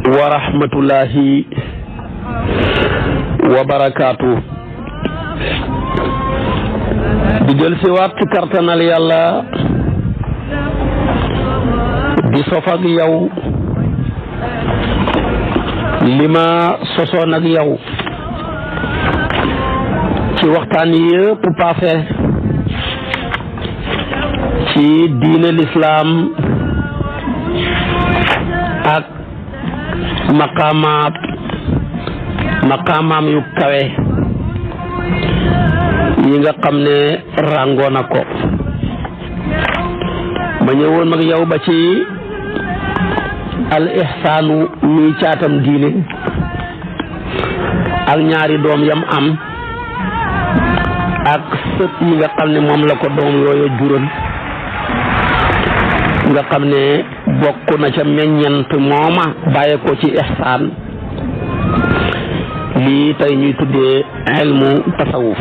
wa rahmatullahi wa barakaatu. di jël si waat ci kartanal yàlla di sof ak yow li ma sosoon ak yow ci waxtaan yëpp passé ci diine lislaam ak maqaamaam yu kawe yi nga xam ne ràngoo na ko. ma ñëwoon ak yow ba ci al ihsaanu muy caatam diine ak ñaari doom yam am ak sët yi nga xam ne moom la ko doom yooyu jural nga xam ne bokk na ca meññant mooma bàyyi ko ci ihsaan lii tey ñuy tuddee ilmu tasawuf.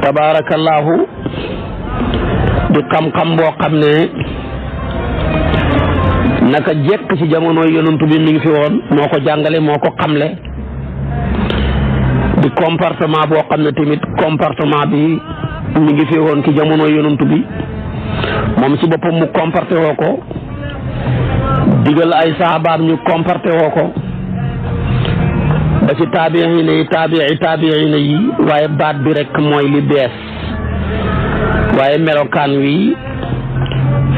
tabaarakallaahu di xam-xam boo xam ne naka jekk ci jamono yonent bi mi ngi fi woon moo ko jàngale moo ko xamle. di comportement boo xam ne tamit comportement bi mi ngi fi woon ci jamono yonent bi moom ci boppam mu comporté woo ko digal ay sahabaam ñu comporté woo ko ba ci taabiina yi waaye baat bi rek mooy li bees waaye melokaan wi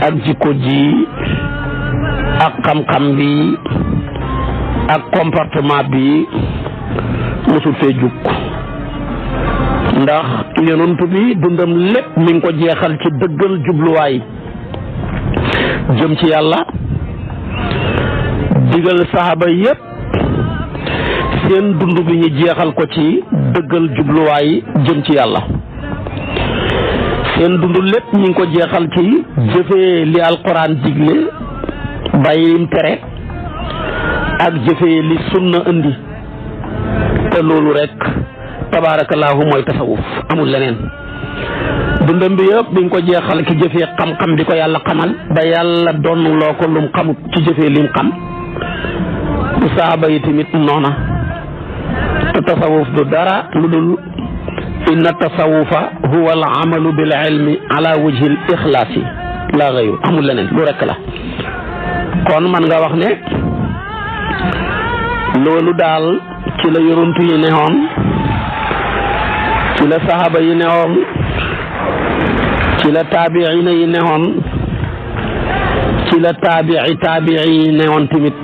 ak jikko ji ak xam-xam bi ak comportement bi mosul fee jukk ndax yonent bi dundam lépp mi ngi ko jeexal ci dëggal jubluwaay jëm ci yàlla digal saxaaba yépp seen dund bi ñu jeexal ko ci dëggal jubluwaay jëm ci yàlla seen dund lépp ñu ngi ko jeexal ci jëfee li alquran digle bàyyi lim tere ak jëfee li sunna indi te loolu rek tabaarakallaahu mooy tasawuf amul leneen. dundam bi yëpp bi nga ko jeexal ki jëfee xam-xam bi ko yàlla xamal ba yàlla doon loo ko lum xamut ci jëfee lim xam saaba yi tamit noona te tasawuf du dara lu dul inna tasawufa huwa al amalu bil ilmi ala wajhi al ixlaasi la gayru amul leneen lu rek la. kon man nga wax ne loolu daal ci la yonent yi newoon ci la saxaaba yi newoon ci la taabiina yi newoon ci la taabii yi newoon tamit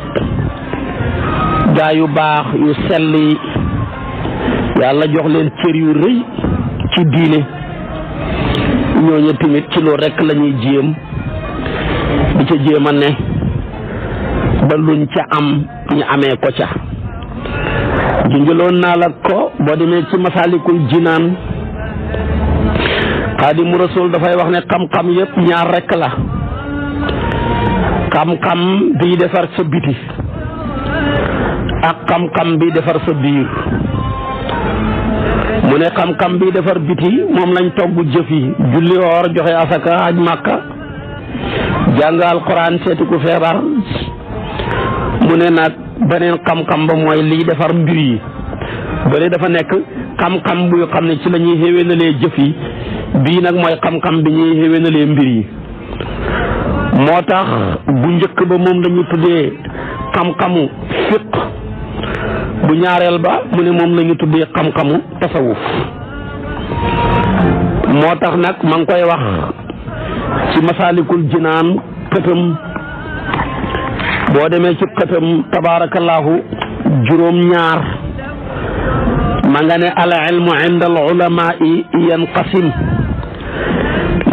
gaa yu baax yu sell yi yàlla jox leen cër yu rëy ci diine ñooñu tamit ci loolu rek la ñuy jéem di ca jéem a ne ba luñ ca am ñu amee ko ca. junjaloon naa la ko boo demee ci Masaalikul Jinaan Xaadimu Rasuul dafay wax ne xam-xam yëpp ñaar rekk la xam-xam bi defar sa biti ak xam-xam bi defar sa biir. mu ne xam-xam bi defar biti moom lañ togg jëf yi julli woor joxe asaka aj màkka jàng alxuraan seeti ku feebar. mu ne nag beneen xam-xam ba mooy liy defar mbir yi bële dafa nekk xam-xam bu xam ne ci la ñuy xéwénalee jëf yi bii nag mooy xam-xam bi ñuy xéwénalee mbir yi. moo tax bu njëkk ba moom lañu tuddee xam-xamu fiq bu ñaareel ba mu ne moom lañu tuddee xam-xamu tasawuf. moo tax nag ma ngi koy wax ci Masaalikul Jinaan këtam boo demee ci xëtam tabaarakallaahu juróom ñaar ma nga ne al ilmu inda al ulamaa'i yanqasim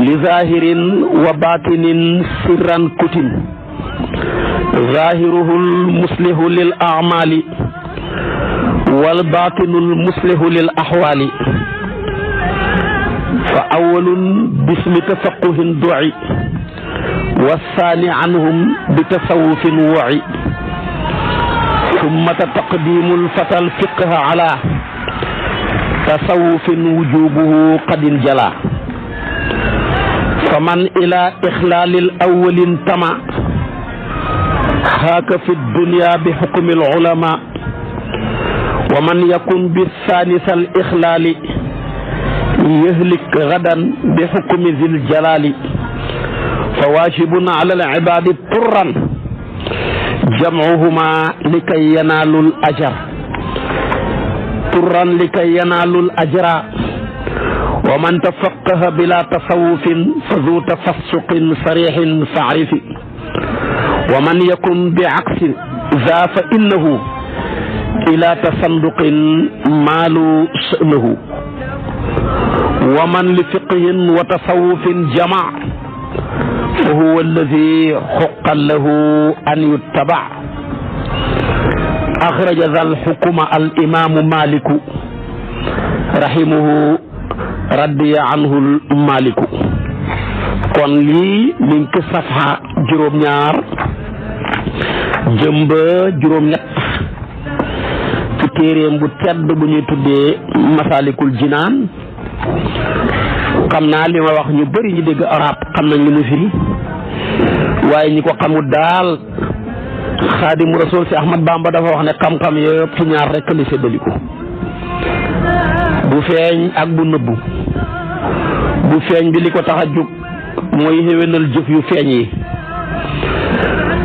li zahirin wa batinin sirran kutim zahiruhu al muslihu lil a'mali wal batinu al muslihu lil ahwali fa awwalun bismi tafaqquhin du'i والثاني عنهم بتصوف وعي ثم تقديم الفتى الفقه على تصوف وجوبه قد انجلى فمن إلى إخلال الأول انتمى haaka fi dunya bi xukmi al ulama wa man yakun bi thanisa al ixlaali yahlik gadan bi xukmi zil jalali fa waajibun ala al ibaadi turran jamcuhuma likay yanaalul ajar turran likay yanaalul ajra wa man tafaqaha bila tasawufin fa zu tafassuqin sarixin faarifi wa man yakun bi aksi za fa innahu ila tasanduqin maalu sha'nahu wa man li fiqhin wa tasawufin jama fa huwa alladi xuqa lahu an yuttaba axraja zal xukuma al imaamu Maliku rahimahu radiya anhu Maliku. kon lii mi ngi ko safha juróom-ñaar jëmba juróom-ñett ci téeréem bu tedd bu ñuy tuddee Masalikul Jinaan. xam naa li ma wax ñu bëri ñu dégg arab xam nañ li mu firi waaye ñi ko xamul daal Xaadimu Rasuul si Ahmad Bamba dafa wax ne xam-xam yëpp ci ñaar rekk li séddaliku bu feeñ ak bu nëbbu. bu feeñ bi li ko tax a jóg mooy xéwénal jëf yu feeñ yi,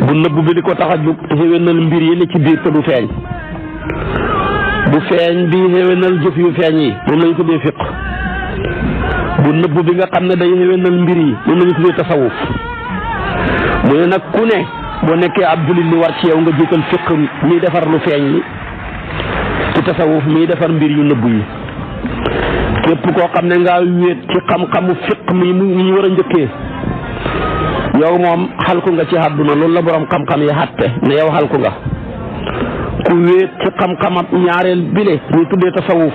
bu nëbbu bi li ko tax a jóg xéwénal mbir yi ne ci biir te du feeñ. bu feeñ bi xéwénal jëf yu feeñ yi moom lañu tuddee fiq. bu nëbbu bi nga xam ne day xéwénal mbir yi moom lañu tuddee tasawuf. mu ne nag ku ne boo nekkee ab jullit li war ci yow nga jiital fiq miy defar lu feeñ li ci tasawuf miy defar mbir yu nëbbu yi. képp koo xam ne ngaa wéet ci xam-xamu fiq mi ñu war a njëkkee yow moom xalku nga ci àdduna. loolu la borom xam-xam yi xatte ne yow xalku nga. ku wéet ci xam-xamam ñaareel bile ñu tuddee tasawuf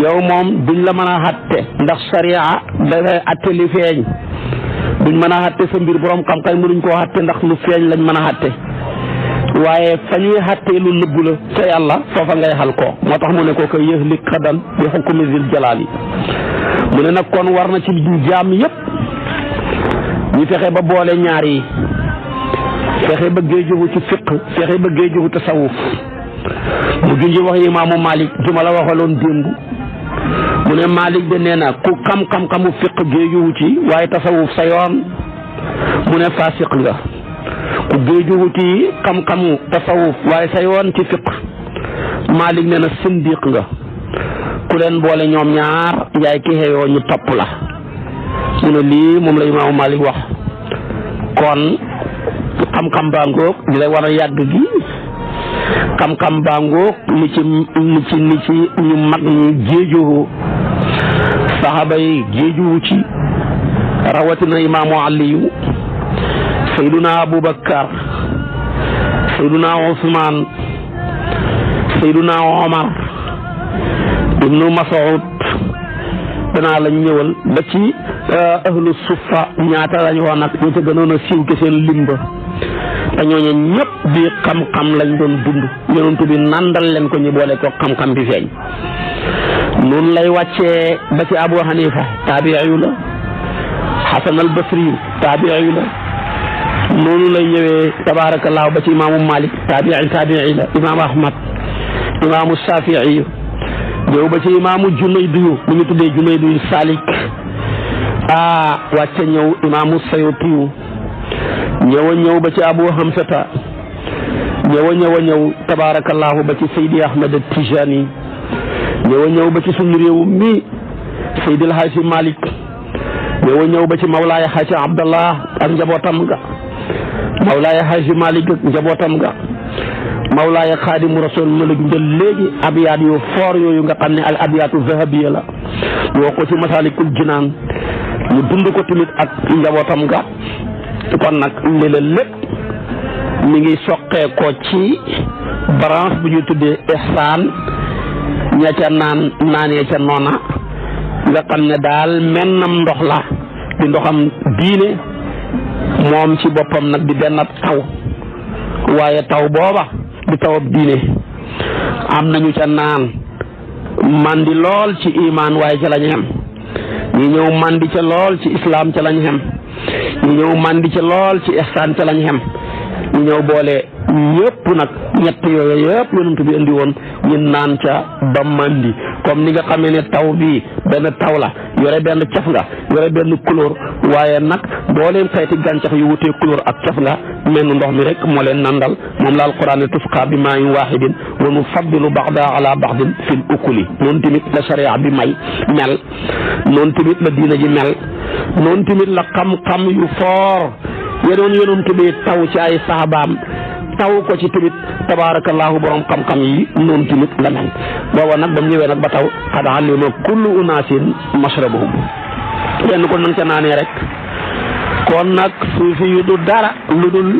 yow moom duñ la mën a xatte ndax sariya dafay atte li feeñ. duñ mën a xatte sa mbir borom xam-xam mënuñ koo xatte ndax lu feeñ lañ mën a xatte. waaye fa ñuy xattee lu nëbbu la ca yàlla foofa ngay xal ko moo tax mu ne ko koy yëhlik xadan bi xukmi zil jalaali. mu ne nag kon war na ci jaam yépp ñu fexe ba boole ñaar yi, fexe ba géejuwu ci fiq, fexe ba géejuwu tasawuf. mu junji wax imaamu Malik juma la waxaloon démb mu ne Malik de nee na ku xam-xam-xamu fiq géejuwu ci waaye tasawuf sa yoon mu ne faasiq nga. ku géejuwu ci xam-xamu tasawuf waaye sa yoon ci fiq Malik nee na sindiq nga. ku leen boole ñoom ñaar yaay ki xeeyoo ñu topp la. mu ne lii moom la imaamu Malik wax. kon xam-xam baa ngoog di lay war a yàgg gi xam-xam baa ngoog ni ci ñu mag ñi géejuwu saxaaba yi géejuwu ci rawatina imaamu Aliyu, Sayduna Abubakar, Sayduna Usmaan, Sayduna Omar, Ibnu Mas'ud danaa lañ ñëwal ba ci ahlu suffa ñaata lañ wax nag ñu ca gënoon a siiw ke seen limba te ñooñu ñëpp bi xam-xam lañ doon dund yonent bi nandal leen ko ñu boole ko xam-xam bi feeñ. noonu lay wàccee ba ci Abu Hanifa taabi'iyu la, Hasan al Basri taabi'iyu la. noonu lay ñëwee tabaarakallaahu ba ci imaamu Malik taabi'i la, imaamu Ahmad, imaamu Shaafi'i ñëw ba ci imaamu Junaydu mu ngi tuddee Junaydu Salik wàcce ñëw imaamu Sayuti ñëw ba ci Abu Hamsata ñëw tabaarakallaahu ba ci Seydi Ahmad Tijani ñëw ba ci suñu réew mi Seydi El Hadji Malik ñëw ba ci Mawlaaya Hadji Abdallah ak njabootam ga, Mawlaaya Hadji Malik ak njabootam ga, Mawlaaya Xaadimu Rasul ma la jël léegi abiyaat yu foor yooyu nga xam ne al abiyaatu zahabiya la yoo ko ci Masalikul Jinaan mu dund ko tamit ak njabootam ga. kon nag li la lépp mi ngi soqee ko ci branche bu ñu tuddee ihsaan ña ca naanee ca noona nga xam ne daal mennam ndox la di ndoxam diine moom ci boppam nag di benn taw waaye taw booba di tawab diine am nañu ca naan mandi lool ci imaan waaye ca lañ xem ñi ñëw mandi ca lool ci islam ca lañ xem ñi ñëw mandi ca lool ci ihsaan ca lañ xem ñu ñëw boole yëpp nag ñett yooyu yëpp yonent bi indi woon ñu naan ca ba mandi comme ni nga xamee ne taw bi benn taw la yore benn caf nga yore benn couleur waaye nag mbooleem xeeti gàncax yu wutee couleur ak caf nga mel ndox mi rek moo leen nandal moom la alquran ne tusqa bi maa'in waahidin wa nufaddilu ba'daha ala ba'din fil ukuli noonu tamit la sharia bi mel noonu tamit la diina ji mel noonu tamit la xam-xam yu foor yenoon yonent bi taw ci ay sahabaam taw ko ci tamit tabarakallahu borom xam-xam yi noonu tamit la mel booba nag ba mu ñëwee nag ba taw qad alima kullu unaasin mashrabahum kenn ko nang ca naanee rek kon nag suufi yu du dara lu dul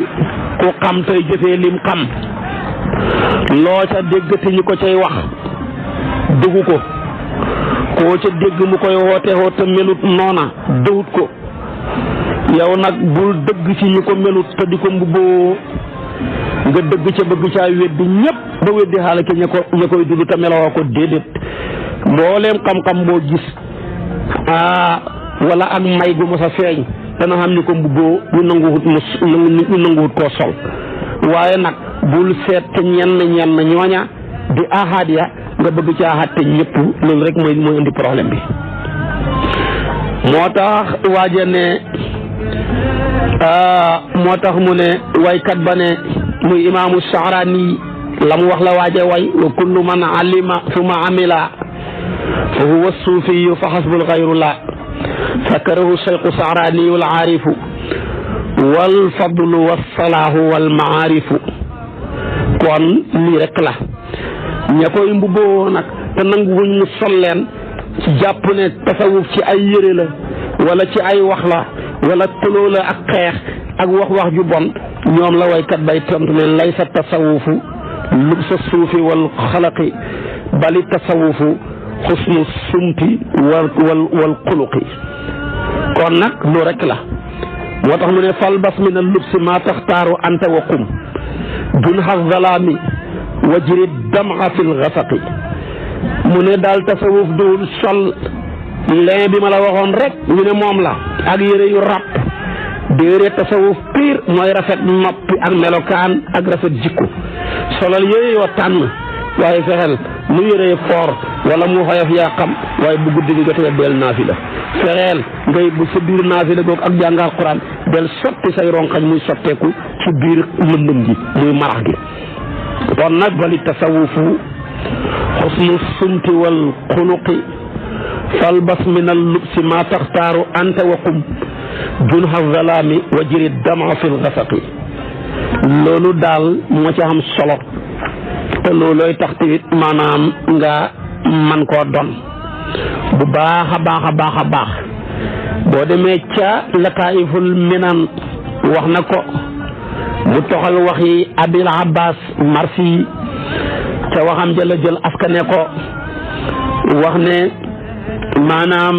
ku xam tey jëfee lim xam loo ca déggati ñu ko cay wax dugg ko koo ca dégg mu koy woote melut noona dëwut ko yow nag bul dëgg ci ñu ko melut te di ko mbubboo nga dëgg ca bëgg caa weddi ñëpp ba weddi xaala ke ña koy dund te meloo ko déedéet mbooleem xam-xam boo gis wala ak may gu mos a feeñ dana xam ni ko mbubboo ñu nanguwut koo sol waaye nag bul seet te ñenn ñooña di ahad ya nga bëgg ci ahad te ñëpp loolu rek mooy indi problème bi moo tax waaja ne moo tax mu ne waykat ba ne muy imaamu Sha'rani la mu wax la waaje way wa kullu man alima summa amila fa huwa suufiyu fa xasbul xayru la sakarahu cheikhu Sha'rani wal aarifu wal fadlu was salaahu wal maarifu kon lii rek la ña koy mbubboo nag te nanguwuñ mu sol leen ci jàpp ne tasawuf ci ay yére la wala ci ay wax la wala tëloo la ak xeex ak wax ju bon ñoom la waykat bay tontu ne laysa tasawufu lubsa suufi wal xalaqi bali tasawufu xusnu sumti wal xuluqi kon nag lu rek la moo tax mu ne fal bas min al lubsi ma taxtaaru anta wa qum dunha zalaami wajri dama fil xasaqi mu ne daal tasawuf duwul sol leen bi ma la waxoon rek ñu ne moom la ak yére yu ràpp déedéet tasawuf piir mooy rafet noppi ak melokaan ak rafet jikko solal yére yoo tànn waaye fexeel mu yére foor wala mu xoyof yaa xam waaye bu guddi gi jotee del naafila fexeel ngay bu sa biir naafila googu ak jàng alquran del sotti say ronkañ muy sotteeku ci biir lëndëm gi muy marax gi kon nag bali tasawufu xusnu sumti wal xuluqi falbas min al lubsi ma taxtaaru anta wa qum junha zalaami wa jiri dama fil xasaqi loolu daal moo ci am solo te loolooy tax tamit maanaam nga man koo don bu baax a baax boo demee ca lataiful minan wax na ko mu toxal waxi abil abbas marsi ca waxam jëla jël askane ko wax ne maanaam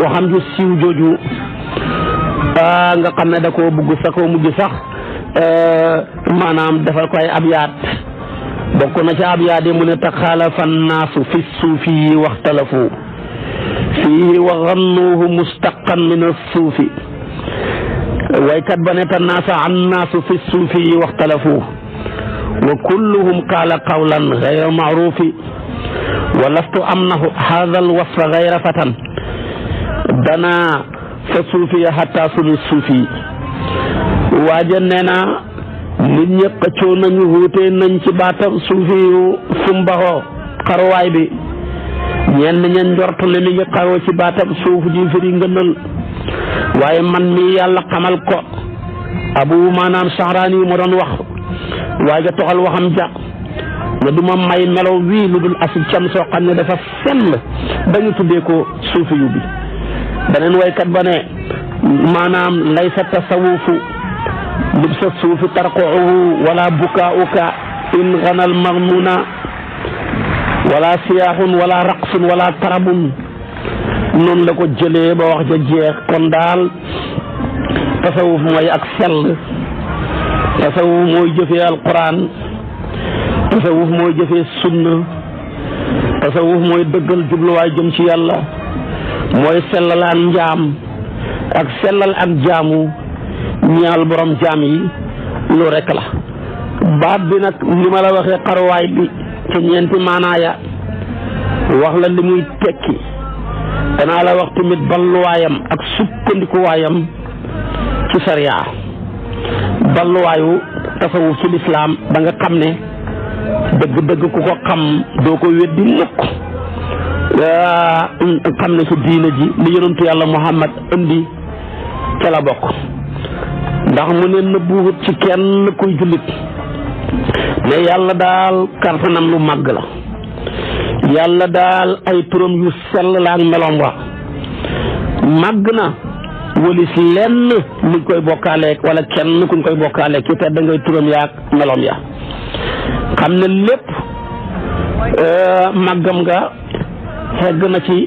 waxam ju siiw jooju nga xam ne da koo bugg sa koo mujj sax maanaam defal ko ay abyaat bokk na ca abyaat yi mu ne taxaalafa annaasu fi suufi waxtalafu fiihi wa gannuuhu mustaqan min assuufi waykat ba ne tannaasa annaasu fi suufi waxtalafu wa kulluhum qaala qawlan gayra maarufi wa lastu amnahu haadha alwasfa gayra fatan dana fa suufiya hatta sunu suufi waaja nee na nit ñi xëccoo nañu wuute nañ ci baatam suufi yu fumbaxoo xaruwaay bi ñenn ña njort ne mi ngi xaroo ci baatam suuf ji firi ngënal waaye man mi yàlla xamal ko abu maanaam Sha'rani moo doon wax waaye ga toxal waxam ja ne du ma may melo wii lu dul asu cam soo xam ne dafa sell dañu tuddee ko suufi yu bi beneen waykat ba ne maanaam laysa tasawufu lubsa suufi tarquhu wala bukaauka in ganal magmuna wala siyaaxun wala raqsun wala tarabun noonu la ko jëlee ba wax ja jeex kon daal tasawuf mooy ak sell tasawuf mooy jëfee alquran tasawuf mooy jëfee sunna tasawuf mooy dëggal jubluwaay jëm ci yàlla mooy sellalaan njaam ak sellal ak jaamu ñaal borom jaam yi lu rek la. baat bi nag li ma la waxee xaruwaay bi ca ñeenti maanaaya wax la li muy tekki danaa la wax tamit balluwaayam ak sukkandikuwaayam ci sariya balluwaayu tasawuf ci lislaam da nga xam ne dëgg-dëgg ku ko xam doo ko weddi mukk xam ne ci diina ji li yonentu yàlla Muhammad indi ca la bokk ndax mu ne nëbbuwut ci kenn kuy jullit ne yàlla daal kartanam lu màgg la yàlla daal ay turam yu sell la ak meloom wa màgg na walis lenn luñ koy bokkaaleeg wala kenn kuñ koy bokkaaleeg ci tedd ngay turam yaak meloom ya xam ne lépp màggam nga xegg na ci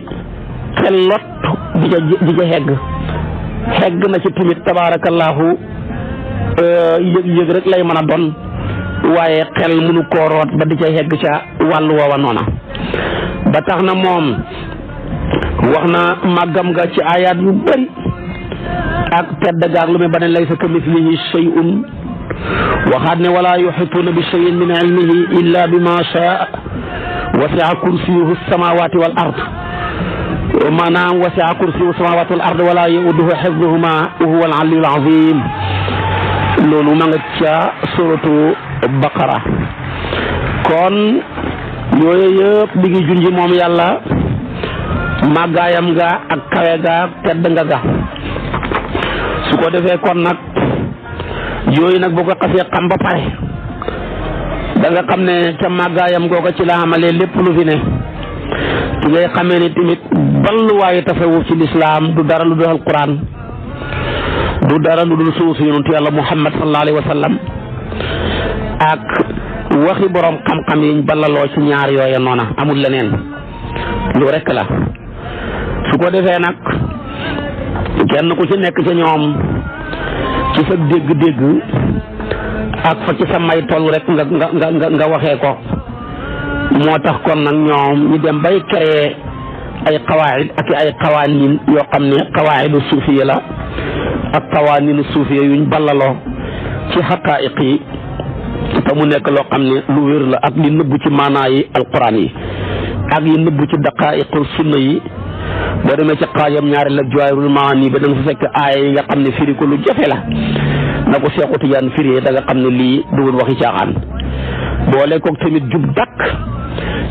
xel lot di ca xegg na ci tamit tabaarakallaahu yëg-yëg rek lay mën a doon waaye xel mënu koo root ba di ca xegg ca wàllu woowa noona ba tax na moom wax na màggam nga ci ayaat yu bari ak tedd gaag lu muy ba ne laysa ka mislihi shay'un waxaat ne wala yuhituuna bi shay'in min ilmihi illa bima shaa wasi'a kursiyuhu samawati wal ard maanaam wasi'a kursiyuhu samawati wal ard wala yauduhu hifzuhuma wa huwa al aliyyul azim loolu ma nga ca suratu baqara kon yooyu yëpp bi ngi junji moom yàlla màggaayam nga ak kawe ga tedd nga ga su ko defee kon nag yooyu nag boo ko xasee xam ba pare da nga xam ne ca màggaayam googa ci la xamalee lépp lu fi ne ci ngay xamee ne tamit balluwaayu tasawuf ci lislaam du dara lu dul alquran du dara lu dul suusu yonentu yàlla Muhammad sallallahu alayhi wa sallam ak waxi borom xam-xam yiñ ballaloo ci ñaar yooya noona amul leneen lu rekk la su ko defee nag kenn ku ci nekk ca ñoom ci sa dégg-dégg ak fa ci sa may toll rek nga waxee ko moo tax kon nag ñoom ñu dem bay créer ay qawaid ak ay qawanin yoo xam ne qawaidu suufiya la ak qawaninu suufiya yuñ ballaloo ci xaqaa'iq yi te mu nekk loo xam ne lu wér la ak li nëbbu ci maanaa yi alquran yi ak yi nëbbu ci daqaa'iqu sunna yi boo demee ci xaajam ñaari la Jawaahirul Maani ba da nga fa fekk aaya yi nga xam ne firi ko lu jafe la na ko Seexu Tijaan firi da nga xam ne lii duwul waxi caaxaan boole koog tamit jub dakk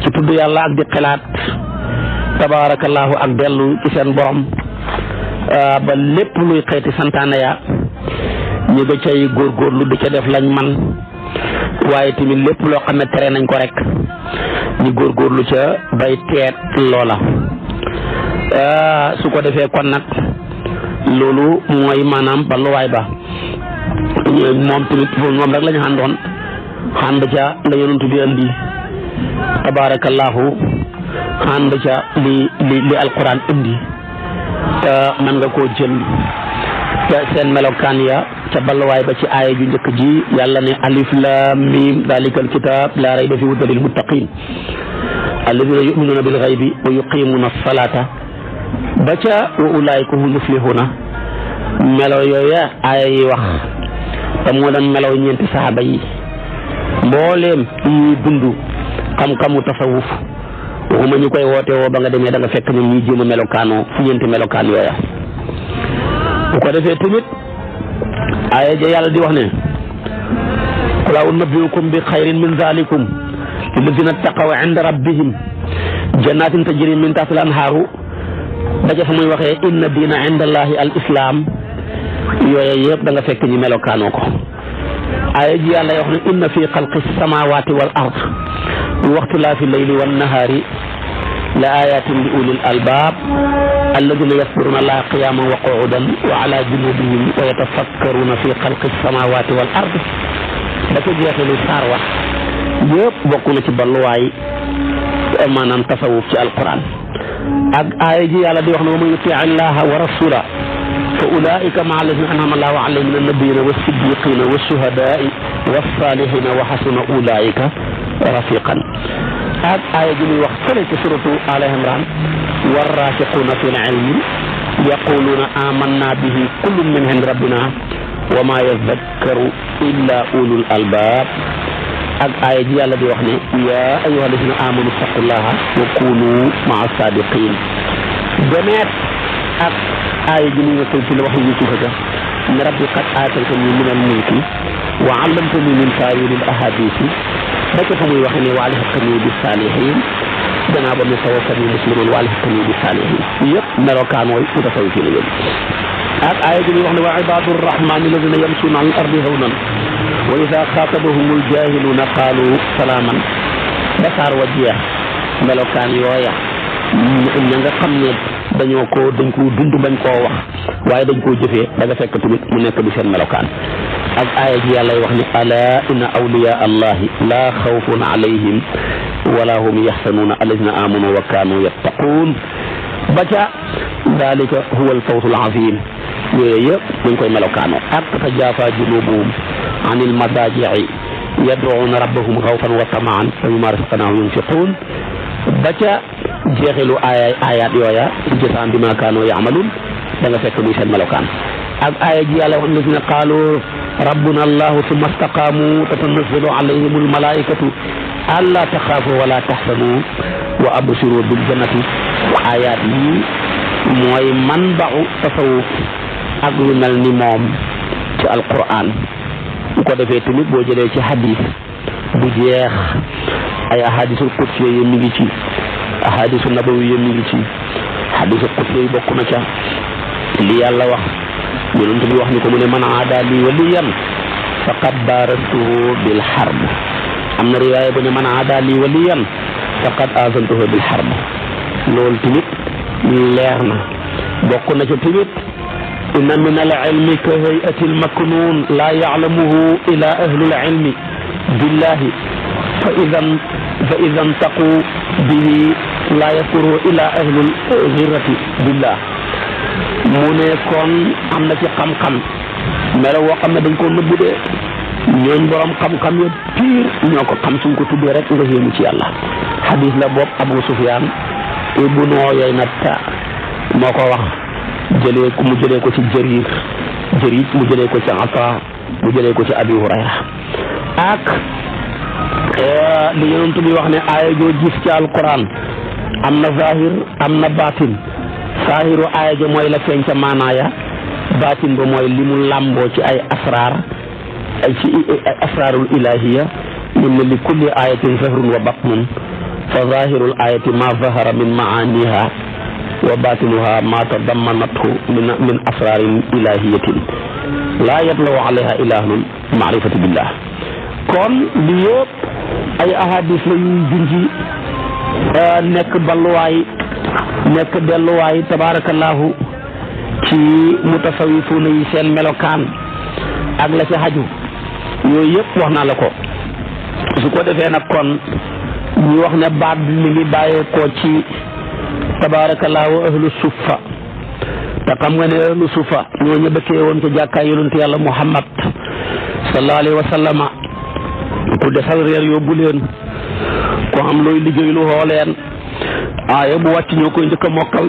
ci tudd yàlla ak di xelaat tabaarakallaahu ak dellu ci seen borom ba lépp luy xeeti santaane ya ñu nga cay góorgóorlu di ca def lañ man waaye tamit lépp loo xam ne tere nañ ko rek ñu góorgóorlu ca bay teet loola su ko defee kon nag loolu mooy maanaam balluwaay ba moom tamit moom rek la ñu àndoon ànd ca la yonent bi andi tabaarakallaahu ànd ca li alquran indi te mën nga koo jël ca seen melokaan ya ca balluwaay ba ci aaya ju njëkk ji yàlla ne alif lam mim dalikal kitab laa rayba fi hudan lil muttaqin alladina yuminuna bil ghaybi wa yuqimuna as-salata ba ca wa ulaayika humul muflihuna melo yooya aaya yi wax te moo doon melaw ñeenti saxaaba yi mbooleem ñuy dund xam-xamu tasawuf waxuma ñu koy woote woo ba nga demee da nga fekk ñoom ñuy jéem a melokaanoo fu ñeenti melokaan yooya bu ko defee tamit aaya ja yàlla di wax ne qul unabbi'ukum bi xayrin min zalikum lilladina taqaw inda rabbihim jannatin tajri min tahtiha al-anhaaru daja fa muy waxee inna diina inda allahi al islam yooye yëpp da nga fekk ñi melokaanoo ko aaya ji yàlla wax ne inna fi xalqi samawati wal ard wa ixtilaafi layli wan nahaari la ayatin li ulil albab alladina yaskuruna allaha qiyaman wa qu'udan wa ala junubihim wa yatafakkaruna fi xalqi samawati wal ard dafa jeexelu saar wax yëpp bokk na ci balluwaay maanaam tasawuf ci alquran ak aaya ji yàlla di wax ne wa man yuti' allaha wa rasula fa ulaika maa alladina an'ama allahu alayhim min annabiyina was-siddiqina wash-shuhadaai was-salihina wa hasuna ulaika rafiqan ak aaya ji muy wax fële ci suratu Al Imran war-raasiquuna fil ilmi yaquluuna amanna bihi kullun min indi rabbina wa ma yazakkaru illa ulul albaab ak aaya ji yàlla di wax ne yaa ayyuha alladina amanu taqullaha wa kunu maa sadiqin demeet ak aaya ji ni nga koy ci la wax ñu suufa ga ne rabbi qad aataytani min al mulki wa allamtani min taawili al ahadisi ba ca fa muy waxe ne wa alhiqni bis saalihin danaa ba ne tawaffani musliman wa alhiqni bis saalihin yëpp melokaan mooy mutasawifi la yéen ak aaya ji ñuy wax ne wa ibadu rrahmani alladina yamsuuna al ardi hawnan wa ida xaatabahumul jaahiluuna qaalu salaaman ba saar wa jeex melokaan yooya ña nga xam ne dañ koo dund bañ koo wax waaye dañ koo jëfee da nga fekk tamit mu nekk di seen melokaan ak aaya ji yàllay wax ne ala inna awliya allahi laa xawfun alayhim wala hum yaxsanuuna alladina amanu wa kaanu yattaquun ba ca dalika huwa alfawzu alazim yooyu yëpp dañ koy melokaanoo ak tatajaafa junubuhum anil madaaji'i yad'uuna rabbahum xawfan wa tamaan wa mimmaa razaqnaahum yunfiquun ba ca jeexilu ayaat yooya ci jazaan bimaa kaanuu ya'maluun da nga fekk muy seen melokaan ak aaya ji yàlla wax na ne qaalu rabbuna allahu summa staqaamu tatanazzalu alayhim almalaa'ikatu allaa taxaafu wa laa taxzanu wa abshiru bil jannati ayaat yi mooy manba'u tasawuf ak lu mel ni moom ci alquran bu ko defee tamit boo jëlee ci hadis bu jeex ay ahadisul qudsi yi mi ngi ci ahadisu nabawi yi mi ngi ci hadisul qudsi yi bokk na ca li yàlla wax yonent bi wax ni ko mu ne man aada li waliyan faqad baarastuhu bil harb am na riwaaya bu ne man aada li waliyan faqad azantuhu bil harb loolu tamit leer na bokk na ca tamit inna min al ilmi ka hay'ati al maknun la ya'lamuhu ila ahli al ilmi billahi fa idan taqu bihi la yakuru ila ahli al ghirrati billah mu ne kon am na ci xam-xam melo woo xam ne dañ ko nëbbu de ñooñ borom xam-xam ya piir ñoo ko xam suñ ko tuddee rek nga yéemu ci yàlla hadis la boobu Abu Sufyaan ibnu Uyayna moo ko wax mu jëlee ko ci Jarir mu jëlee ko ci Ata mu jëlee ko ci Abi Hurayra ak li yonent bi wax ne aaya joo gis ci alquran am na zahir am na batin saahiru aaya ja mooy la feeñ ca maanaaya baatin ba mooy li mu làmboo ci ay asraar ci ay asraarul ilahiya mun ne li kulli ayatin zahrun wa batnun fa zahirul ayati ma zahara min maaniha wa batinuha ma tadammanathu min asrarin ilahiyatin laa yatlaw alayha ilahun maarifati billah kon li yëpp ay ahadis la yuy junji nekk balluwaay nekk delluwaay tabarakallahu ci mutasawifuuna yi seen melokaan ak la ci xaju yooyu yëpp wax naa la ko su ko defee nag kon ñu wax ne baat bi mi ngi bàyyeekoo ci tabarakallahu ahlu suffa te xam nga ne ahlu suffa ñoo ñu dëkkee woon ca jàkkaay yonent yàlla Muhammad sallallahu alayhi wa sallama ku desal reer yóbbu leen ku am looy liggéey lu xoo leen aaya bu wàcc ñoo koy njëkk a mokkal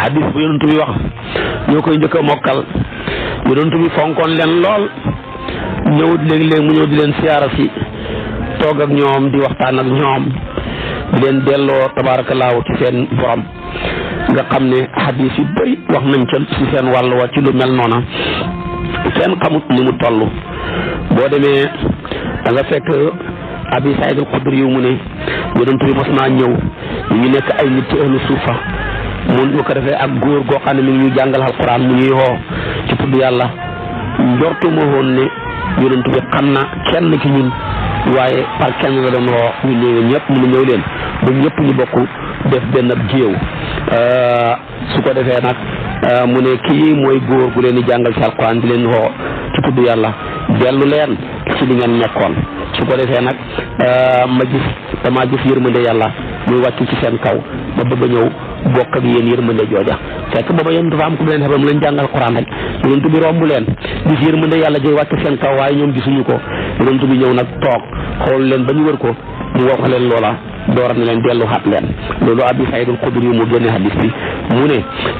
hadis bu yonent bi wax ñoo koy njëkk a mokkal yonent bi fonkoon leen lool ñëwut léegi-léegi mu ñëw di leen siyaara si toog ak ñoom di waxtaan ak ñoom di leen delloo tabaarakallaahu ci seen borom nga xam ne hadis yu bëri wax nañ ca ci seen wàll wa ci lu mel noona kenn xamut ni mu toll boo demee da nga fekk Abi Saïd al-Xudri yu mu ne yonent bi mos naa ñëw ñu ngi nekk ay nit ci ahlu suufa mu ko defee ak góor goo xam ne mi ngi ñu jàngal alquran mu ñuy woo ci tudd yàlla njortuma woon ne yonent bi xam na kenn ci ñun waaye par kenn la doon woo ñu ñëwee ñëpp mu ñëw leen ba ñëpp ñu bokk def benn géew su ko defee nag mu ne kii mooy góor gu leen di jàngal ci alquran di leen woo ci tudd yàlla dellu leen ci li ngeen nekkoon su ko defee nag damaa gis yërmande yàlla muy wàcc ci seen kaw ma bëgg a ñëw bokk ak yéen yërmande jooja fekk booba yéen dafa am ku leen xebal mu leen jàngal Quran rek yonent bi romb leen gis yërmande yàlla jëy wàcc seen kaw waaye ñoom gisuñu ko yonent bi ñëw nag toog xool leen ba ñu wër ko mu wax leen loola door na leen dellu xat leen loolu Abi Saïd al-Xudri mu génne hadis bi mu ne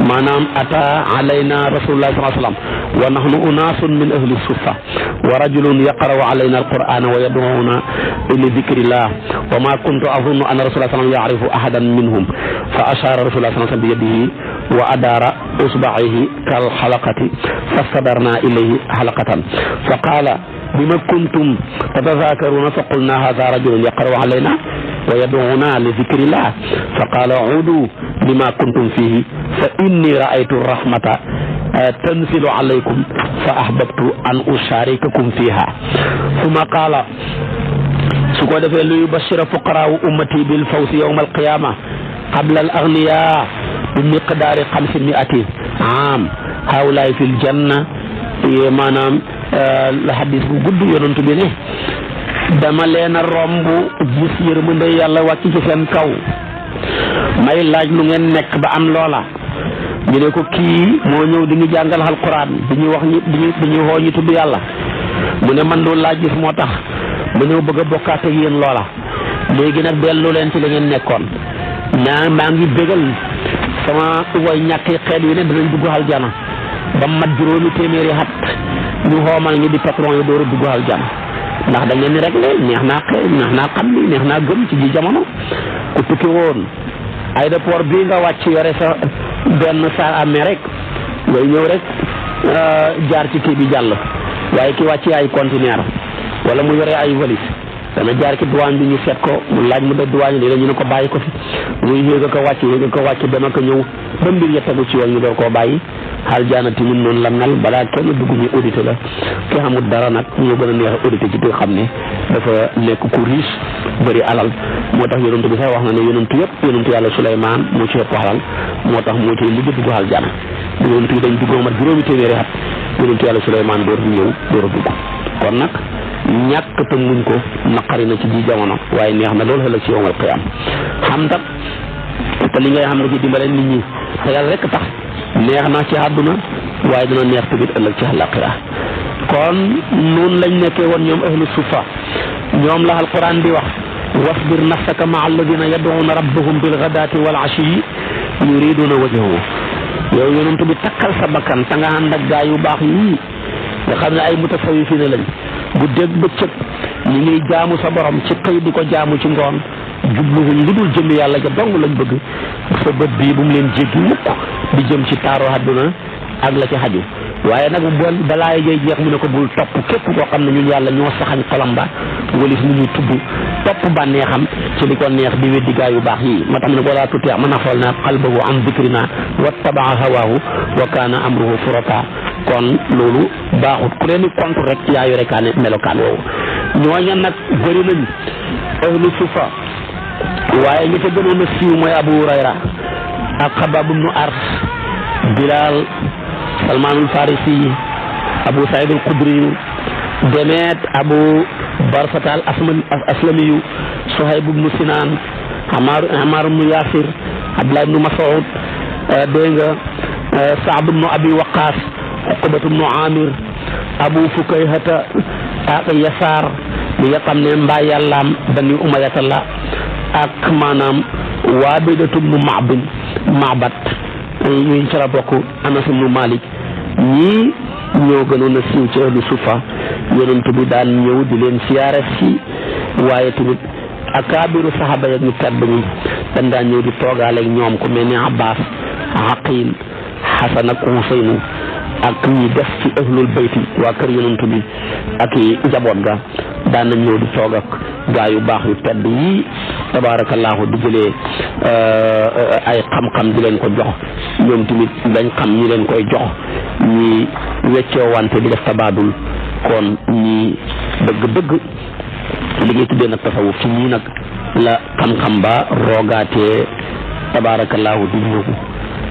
maanaam ata alayna rasulullah sallallahu alayhi wa sallam wa nahnu unaasun min ahli suffa wa rajulun yaqra'u alayna al-qur'ana wa yad'una li dhikrillah wa ma kuntu azunnu anna rasulullah sallallahu alayhi wa sallam ya'rifu ahadan minhum fa ashara rasulullah sallallahu alayhi wa sallam bi yadihi wa adara usba'ihi kal halaqati fastadarna ilayhi halaqatan fa qala bima kuntum tatadhakaruna fa qulna hadha rajulun yaqra'u alayna wa yad'una li dhikrillah fa qala udu lima kuntum fihi fa inni ra'aytu rahmata tanzilu alaykum fa ahbabtu an usharikakum fiha thumma qala su ko defee lu yubashira fuqaraa'u ummati bil fawzi yawm al qiyama qabla al aghniya bi miqdaari 500 aam haulaay fil janna maanaam la hadis bu gudd yonent bi ne dama leen a romb gis yërmande yàlla wàcc ci seen kaw may laaj lu ngeen nekk ba am loola ñu ne ko kii moo ñëw di ñu jàngal alquran di ñu wax di ñu xoo ñu tudd yàlla mu ne man loolu laa gis moo tax ma ñëw bëgg a bokkaat ak yéen loola léegi nag dellu leen ci la ngeen nekkoon maa ngi bégal sama way ñàkki xeet yi ne dinañ dugg aljana ba mat juróomi téeméeri at ñu xoomal ñu di patron yi door a dugg aljana ndax da ngeen ni rek neex naa xëy neex naa xam ni neex naa gëm ci ji jamono ku tukki woon aéroport bii nga wàcc yore sa benn saa amee rek ngay ñëw rek jaar ci kii bi jàll waaye ki wàcc ay conteneur wala mu yore ay valise dana jaar ci douane bi ñu seet ko mu laaj mu de douane li la ñu ne ko bàyyi ko fi muy yéeg ko wàcc dama ko ñëw ba mbir ya tegu ci yoon ñu door koo bàyyi xaal jaana tamit noonu la mel balaa kenn dugg ñu audité la ki xamul dara nag ñoo gën a neex audité ci nga xam ne dafa nekk ku riche bëri alal moo tax yonent bi sax wax na ne yonentu yëpp yonentu yàlla Suleymaan moo ci ëpp alal moo tax moo ci liggéey dugg xaal jaana yonent yi dañ duggoo mat juróomi téeméeri at yonentu yàlla Suleymaan door ñëw door a dugg kon nag ñàkk te muñ ko naqari na ci ji jamono waaye neex na loolu ëllëg ci yawmal qiyaam xam tak te li ngay xam nga ci dimbale nit ñi te yàlla rek tax neex na ci àdduna waaye dina neex tamit ëllëg ci àllaaxira kon noonu lañ nekkee woon ñoom ahlu suffa ñoom la alquran di wax wasbir nafsaka maa alladina yad'una rabbahum bil ghadaati wal ashiyyi yuriduna wajhahu yow yonent bi takkal sa bakkan ta nga ànd ak gaa yu baax yii nga xam ne ay mutasawifiina lañ bu dégg bëccëg ñi ngi jaamu sa borom ci xëy di ko jaamu ci ngoon jubluwuñ lu dul jëmmi yàlla ja dong lañ bëgg sa bët bii bu mu leen jéggi mukk di jëm ci taaru àdduna ak la ci xaju waaye nag balaa jay jeex mu ne ko bul topp képp koo xam ne ñun yàlla ñoo saxañ xolam ba walis mu ñuy tudd topp bànneexam ci li ko neex di weddi gaa yu baax yi ma tax ne wala tuti mën a xool naa qalbahu an dikrina wattabaa hawaahu wa kaana amruhu furata kon loolu baaxut ku leen di contre rek yaa yore kaane melokaan woowu ñooña nag bëri nañ ahlu sufa waaye ñi fa gënoon a siiw mooy Abu Hurayra ak Xabaab ibnu Ars Bilal Salmaanul Farisi Abu Saïd al-Xudri Demet Abu Barsata al Aslamiyu Suhayb ibnu Sinaan Ammaar ibnu Yaasir Abdullah ibnu Mas'ud dégg nga Saad ibnu Abi Waqaas Uqbatu ibnu Amir Abu Fukayhata ak Yasaar mi nga xam ne mbaa yàllaam Bani Umayyata la ak maanaam Waabidatu ibnu Ma'bad ñuy ca la bokk Anas ibnu Malik ñii ñoo gënoon a siiw ci ahlu sufa yonent bi daan ñëw di leen siyaare si waaye tamit akaabiru saxaaba yi ñu tedd ñi dañ daan ñëw di toogaale ak ñoom ku mel ni Abbas Aqil Hasan ak Husaynu ak ñi def ci ahlul bayti waa kër yonent bi ak i njaboot ga daan nañ ñëw di toog ak gaa yu baax yu tedd yii tabaarakallaahu di jëlee ay xam-xam di leen ko jox ñoom tamit dañ xam ñi leen koy jox ñi weccoo wante di def tabaadul kon ñi dëgg-dëgg li ngay tuddee nag tasawuf ci ñii nag la xam-xam ba roogaatee tabaarakallaahu di ñëw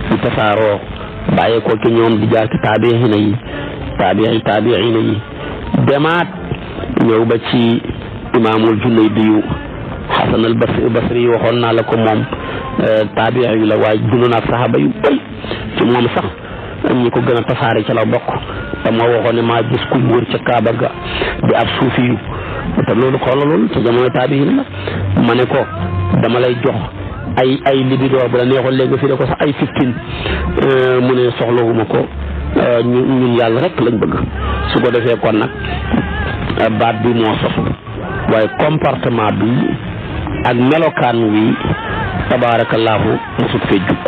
di tasaaroo bàyyee ko ci ñoom di jaar ci taabiina yi taabiina yi demaat ñëw ba ci imaamul Junaydiyu Hasan al Basri waxoon naa la ko moom taabi'i yu la waaye dund na ak saxaaba yu bëri ci moom sax ñi ko gën a tasaare ca la bokk te moo waxoon ne maa gis ku wër ca Kaaba ga di ab suufi yu te loolu xoolal loolu ca jamono taabi'in la ma ne ko dama lay jox ay libido bu la neexoon léegi fi de ko sax ay 15 mu ne soxlawuma ko ñun yàlla rek lañ bëgg. su ko defee kon nag baat bi moo sosu waaye comportement bi ak melokaan wi tabaarakallaahu mosut fee jukk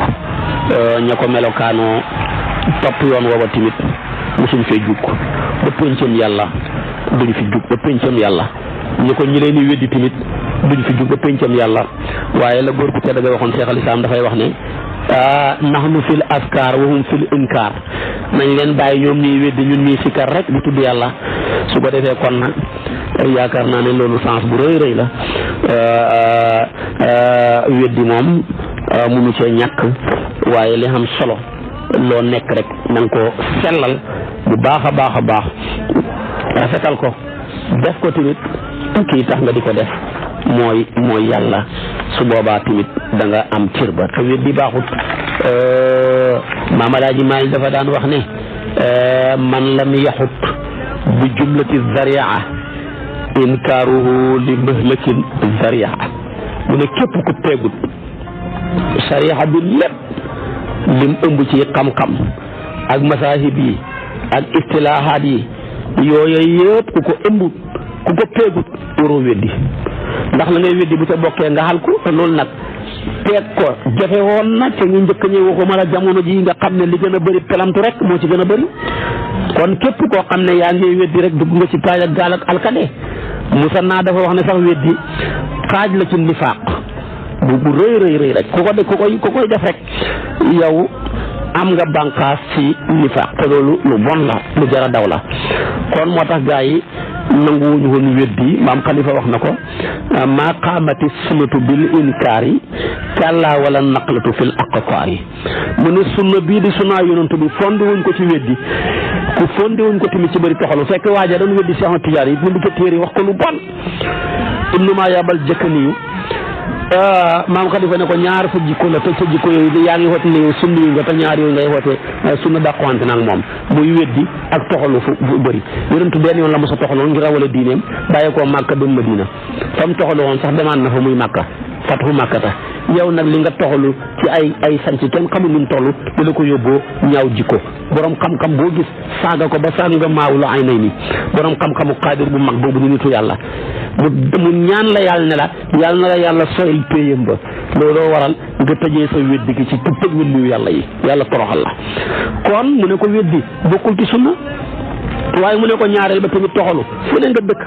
ña ko melokaanoo topp yoon woowa tamit mosuñ fee jukk ba péncam yàlla duñ fi jukk ba péncam yàlla ñi leen di weddi tamit duñ fi jug ba péncam yàlla. waaye la góor gu tedd ga waxoon Cheikh al Islam dafay wax ne nahnu fil askar wa hum fil inkar nañ leen bàyyi ñoom ñuy weddi ñun ñuy sikkar rek di tudd yàlla. su ko defee kon nag yaakaar naa ne loolu sens bu rëy la weddi moom munu cee ñàkk waaye li xam solo loo nekk rek na nga ko sellal bu baax a baax rafetal ko def ko tamit kii tax nga di ko def mooy yàlla. su boobaa tamit da nga am cër ba te weddi baaxut. Maam Alaaji Maalik dafa daan wax ne man lam yaxut bi jumlati zaria inkaaruhu li mahlakin zaria mu ne képp ku teegut sariya bi lépp lim ëmb ci xam-xam ak masaahib yi ak istilaahaat yi yooyu yëpp ku ko ëmb ku ko teegut waroo weddi ndax la ngay weddi bu ca bokkee nga xal ko te loolu nag teeg ko jafe woon na te ñu njëkk ñëw waxuma la jamono ji nga xam ne li gën a bëri pelamtu rek moo ci gën a bëri. kon képp koo xam ne yaa ngi weddi rek dugg nga ci paaj ak gaal ak alkade Musa naa dafa wax ne sax weddi xaaj la ci nifaaq bu rëy rek ku koy def rek yow am nga bànqaas ci nifaaq te loolu lu bon la lu jar a daw la. kon moo tax gaa yi nanguwuñu woon weddi maam Xalifa wax na ko maa qaamati sunnatu bil inkaari kàllaa wala naqlatu fil aqtaari mu ne sunna bii di sunnaa yonantu bi fondi wuñ ko ci weddi ku fondi wuñ ko tamit ci bëri toxalu fekk waaja doon weddi Cheikh Tidiane yi mu ko téere wax ko lu bon ibnu maa yabal jëkkaniyu maam Xalifa ne ko ñaar sa jikko la te sa jikko yooyu yaa ngi xoote ne yow sunna yi nga te ñaar yooyu ngay xoote sunna dàqwante nag moom muy weddi ak toxalu fu bëri yonentu benn yoon la mos a toxaloon ngir rawale diineem bàyyi koo Màkka dem Madina fa mu toxalu woon sax demaat na fa muy Màkka fatu Màkkata yow nag li nga toxalu ci ay sanc kenn xamul nu mu toll di la ko yóbboo ñaaw jikko borom xam-xam boo gis saaga ko ba saaga nga maaw la ay nay ni borom xam-xamu xaadir bu mag boobu di nitu yàlla mu ñaan la yàlla ne la yàlla na la yàlla soyil péyam ba looloo waral nga tëjee sa weddi gi ci tëj wëlliwu yàlla yi yàlla toroxal la. kon mu ne ko weddi bokkul ci sunna waaye mu ne ko ñaareel ba tamit toxalu fu ne nga dëkk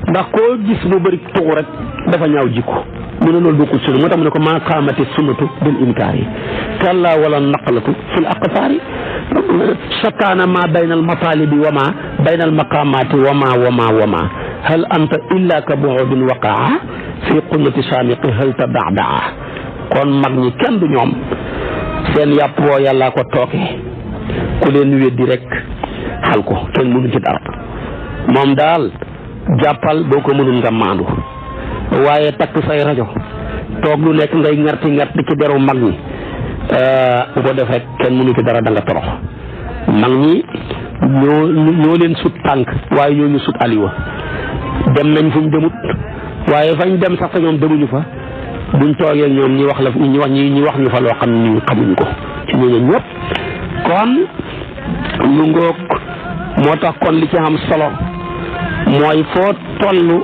ndax koo gis mu bëri tuxu rek dafa ñaaw jikko mu ne loolu bokkul sunna moo tax mu ne ko maa qaamati sunnatu bil inkaari kallaa wala naqlatu fil aqtaari shataana ma bayna al matalibi wa ma bayna al maqaamaati wa ma hal anta illa ka bu'udin waqaa fi qullati saamiqi hal tada'daa kon mag ñi kenn du ñoom seen yàpp woo yàllaa ko tooke ku leen weddi rek xal ko kenn mënu ci dara moom daal jàppal boo ko mënul nga maandu waaye takk say rajo toog lu nekk ngay ngarti ci deru mag ñi bu ko def rek kenn mënu ci dara da nga torox mag ñi ñoo leen sut tànk waaye ñoo ñu sut aliwa dem nañ fuñ demut waaye fañ dem sax te ñoom demuñu fa buñ toogee ñoom ñi wax ñu fa loo xam ne ñu xamuñ ko ci ñooñu ñëpp kon lu ngoog moo tax kon li ci am solo mooy foo tollu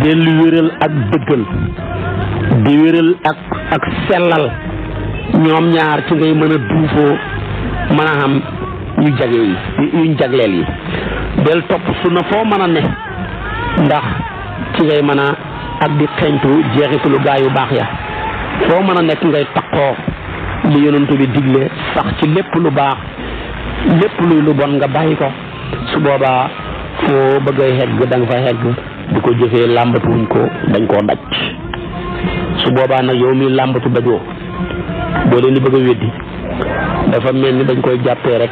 dellu wéral ak dëggal di wéral ak sellal ñoom ñaar ci ngay mën a duufoo mën a xam yuñ jagleel yi del topp sunna foo mën a ne ndax ci ngay mën a ak di xeñtu jeexitu lu gaa yu baax ya foo mën a nekk ngay takkoo li yonent bi digle sax ci lépp lu baax lépp luy lu bon nga bàyyi ko su boobaa foo bëgg a xegg da nga fa xegg di ko jëfee làmbatuwuñ ko dañ koo daj su boobaa nag yow mi làmbatu dajoo boo leen di bëgg a weddi dafa mel ni dañ koy jàppee rek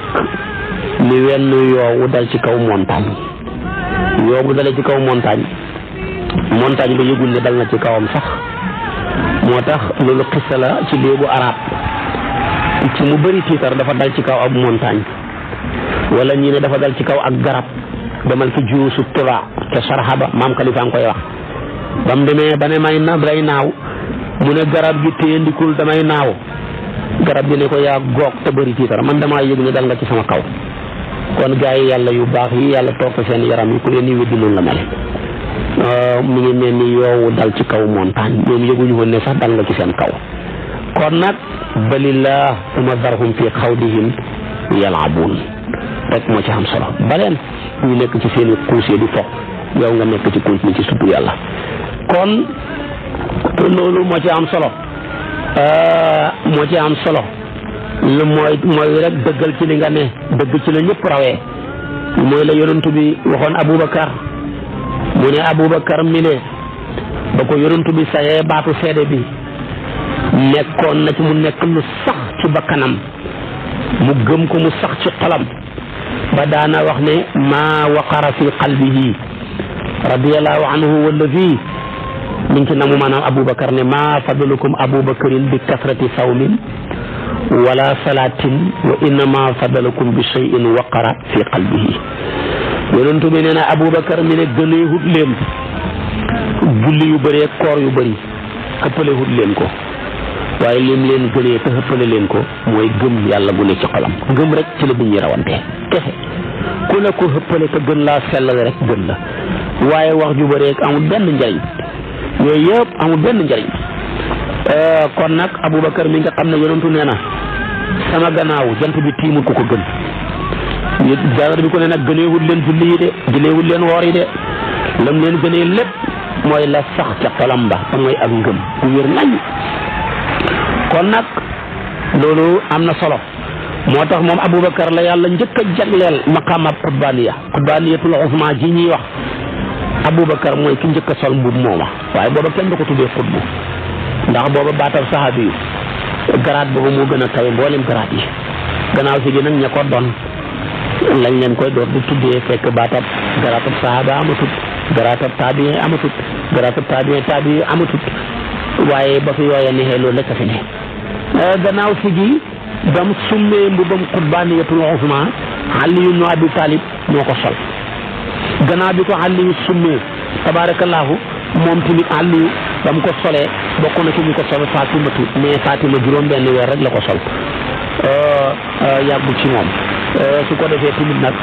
ni wenn yoowu dal ci kaw montagne yoo bu dalee ci kaw montagne ba yëgul ne dal na ci kawam sax moo tax loolu xissa la ci léebu arab ci mu bëri tiitar dafa dal ci kaw ab montagne wala ñi ne dafa dal ci kaw ak garab demal ci juusu Tuba ca Sarhaba maam Xalifa nga koy wax ba mu demee ba ne may na day naaw mu ne garab gi téyandikul damay naaw garab gi ne ko yaa goog te bëri tiitar man damaa yëg ne dal nga ci sama kaw. kon gaa yi yàlla yu baax yi yàlla toog seen yaram yi ku leen di weddi noonu la mel mu ngi mel ni yoowu dal ci kaw montagne ñoom yëguñu woon ne sax dal nga ci seen kaw. kon nag balillah uma darhum fi xawdihim yalabun rek moo ci am solo baleen ñu nekk ci seen i kuusee di fo yow nga nekk ci continue ci sutu yàlla. kon loolu moo ci am solo moo ci am solo lu mooy rek dëggal ci li nga ne dëgg ci la ñëpp rawee mooy la yonent bi waxoon Aboubacar mu ne Aboubacar mi ne ba ko yonent bi sayee baatu seede bi nekkoon na ci mu nekk lu sax ci bakkanam mu gëm ko mu sax ci xolam ba daana wax ne maa waqara fi qalbihi radiyallahu anhu wallazi mi ngi ci namu maanaam Aboubacar ne maa fadlukum Aboubacarin bi kasrati sawmin wala salatin wa innama fadlukum bi shay'in waqara fi qalbihi yonentu bi nee na Aboubacar mi ne gëneewut leen julli yu bëree koor yu bëri ëppalewut leen ko waaye lim leen gënee te ëppale leen ko mooy gëm yàlla bu ne ci xolam gëm rek ci la bu ñuy rawante kese ku la ko ëppale te gën laa sellal rek gën la waaye wax ju bëree amul benn njariñ yooyu yëpp amul benn njariñ kon nag Aboubacar mi nga xam ne yonentu nee na sama gannaaw jant bi tiimul ku ko gën jant bi ko ne nag gëneewul leen julli yi de gëneewul leen woor yi de lam leen gënee lépp mooy la sax ca xolam ba te mooy ak ngëm bu wér nañ. kon nag loolu am na solo moo tax moom Aboubacar la yàlla njëkk a jagleel maqaamab xutbaaniyatul uzma ji ñuy wax Aboubacar mooy ki njëkk a sol mbub mooma waaye booba kenn du ko tuddee xutbu ndax booba baatab saxaabi yi garaat boobu moo gën a kawe mboolem garaat yi gannaaw si gi nag ña ko doon lañ leen koy door di tuddee fekk baatab garaatab saxaaba amatut garaatab taabiin amatut garaatab taabiin amatut waaye ba fi yooya neexee loolu lekk fi ne gannaaw si gi dam summee mbubam xutbaaniyatul uzma Ali ibn Abi Talib moo ko sol gannaaw bi ko Ali summee tabaarakallaahu moom tamit Ali dam ko solee bokk na ci ñu ko sol Fatimatu mais Fatima juróom benn weer rek la ko sol yàggul ci moom su ko defee tamit nag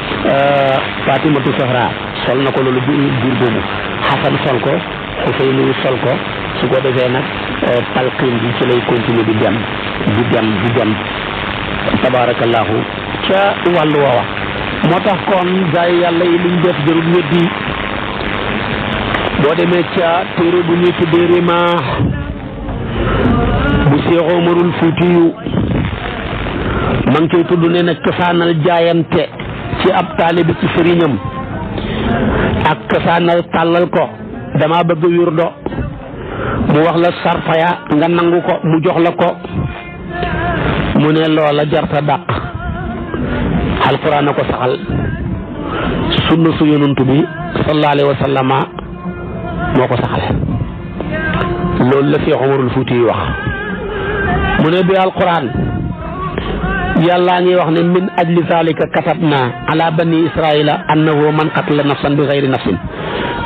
Fatimatu Zahra sol na ko loolu buur boobu Xasan sol ko Xuseynu sol ko su ko defee nag talqiin bi ci lay continuer di dem tabaarakallaahu ca wàllu woowa moo tax kon gaa yi yàlla yi liñ def jërul weddi boo demee ca téere bu ñuy tuddee Rimaax bu Seex Umarul Fuutiyu ma ngi koy tudd ne nag cosaanal jaayante ci ab taalibe ci sëriñam ak cosaanal tàllal ko dama bëgg wirdo mu wax la sarta ya nga nangu ko mu jox la ko mu ne loola jarta dàq alquran a ko saxal sunna su yonantu bi sallallahu alayhi wa sallama moo ko saxal loolu la Seex Umarul Fuuti yi wax mu ne bi alquran yàllaa ngi wax ne min ajli zalika katabna ala bani israila annahu man qatala nafsan bi gayri nafsin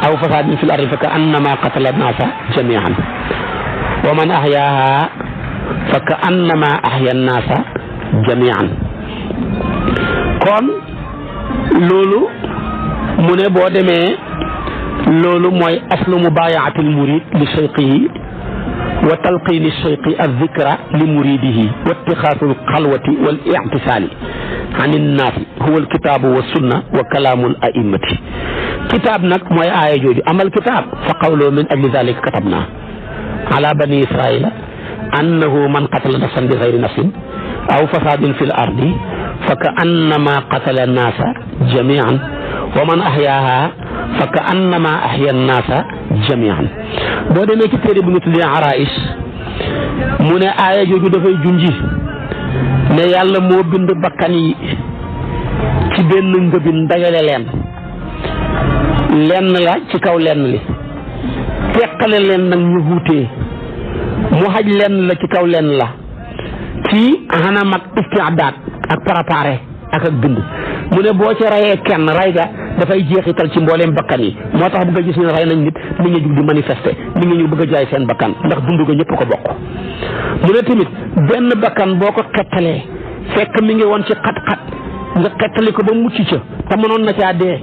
aw fasadin fil ardi fa ka annama qatala nasa jamian wa man ahyaaha fa ka annama ahya nasa jamian kon loolu mu ne boo demee loolu mooy aslu mubayaatil murid li shayqihi wa talqiini shayqi azzikra li muridihi wa ittixaasul xalwati wal ictisaali ani nnaasi huwa alkitaabu wa sunna wa kalaamul a'immati kitaab nag mooy aaya jooju amal kitaab fa qawloo min ajli dalika katabna ala bani israila annahu man qatala nafsan bi gayri nafsin aw fasaadin fi l ardi fa ka annama qatala nnaasa jamian wa man ahyaaha fa ka annama ahya nnaasa jamian boo demee ci téere bu ñu tuddee Araïs mu ne aaya jooju dafay junji ne yàlla moo bind bakkan yi ci benn ngëbin dajale lenn la ci kaw lenn li teqale leen nag ñu wuutee mu xaj lenn la ci kaw lenn la ci xanam ak istiadaat ak préparé ak bind mu ne boo ci rayee kenn ray ga dafay jeexital ci mbooleem bakkan yi moo tax bëgg a gis ñu rey nañ nit ñi jug di manifester nit ñi ñu bëgg a jaay seen bakkan ndax dund ga ñëpp ko bokk. mu ne tamit benn bakkan boo ko xettalee fekk mi ngi woon ci xat-xat nga xettali ko ba mucc ca te mënoon na caa dee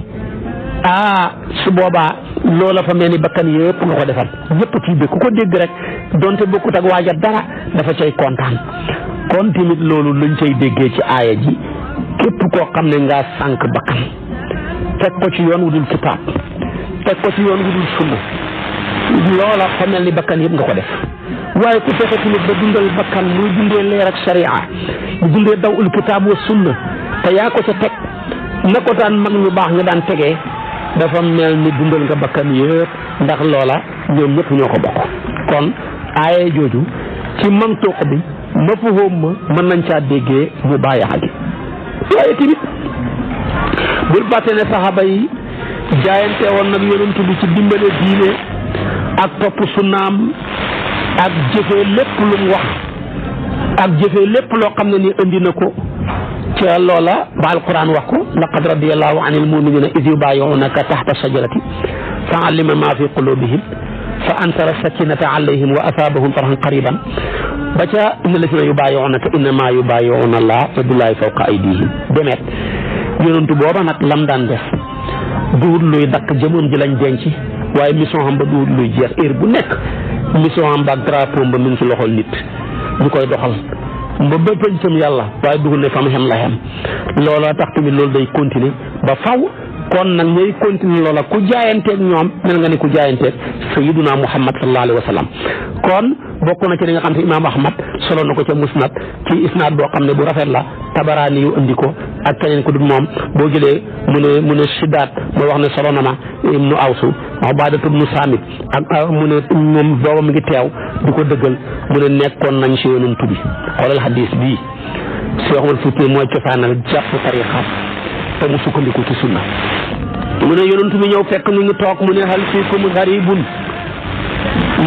su boobaa loola fa mel ni bakkan yëpp nga ko defal ñëpp ci bi ku ko dégg rek donte bokkut ak waaja dara dafa cay kontaan. kon tamit loolu luñ cay déggee ci aaya ji képp koo xam ne ngaa sànq bakkan teg ko ci yoon wudul kitaab teg ko ci yoon wudul sunna loola fa mel ni bakkan yëpp nga ko def waaye ku fexe tamit ba dundal bakkan muy dundee leer ak sharia di dundee daw ul kitaab wa sunna te yaa ko ca teg na ko daan mag ñu baax nga daan tegee dafa mel ni dundal nga bakkan yëpp ndax loola ñoom ñëpp ñoo ko bokk. kon aaya jooju ci mantuq bi mafhum ma mën nañ caa déggee mu bàyyi xagi waaye tamit bul fàtte ne saxaaba yi jaayante woon nag yonent bi ci dimbale diine ak topp sunnaam ak jëfee lépp lu mu wax ak jëfee lépp loo xam ne ni indi na ko ca loola ba alquran wax ko laqad radiyallahu anil muminina iz yubayi'unaka tahta shajarati fa alima ma fi qulubihim fa ansara sakinata alayhim wa asabahum farhan qariban ba ca inna lasina yubayi'unaka innama yubayi'una allah yadullahi fawqa aydihim demet yonentu booba nag lam daan def duut luy dakk jëmoon ji lañ denc waaye mission xam ba duut luy jeex heure bu nekk mission xam ba ak drapeau ba min ci loxol nit ñu koy doxal ba ba pëncam yàlla waaye dugul ne fam xem la xem loola tax tamit loolu day continuer ba faw kon nag ñooy continuer loola ku jaayanteeg ñoom mel nga ne ku jaayanteeg sayyiduna muhammad sallallahu alayhi wa sallam kon bokk na ci li nga xam ne imaam ahmad solo na ko ca musnad ci isnaad boo xam ne bu rafet la tabaraani yu andi ko ak keneen ku dul moom boo jëlee mu ne siddaat moo wax ne solo na ma ibnu awsu ubaadatu ibnu saamit ak mu ne moom booba mi ngi teew di ko dëggal mu ne nekkoon nañ si yonent bi xoolal hadis bii Seex Umar Fuuti mooy cosaanal jàpp tariqa te mu sukkandiku ci sunna mu ne yonent bi ñëw fekk ñu ngi toog mu ne hal fiikum gharibun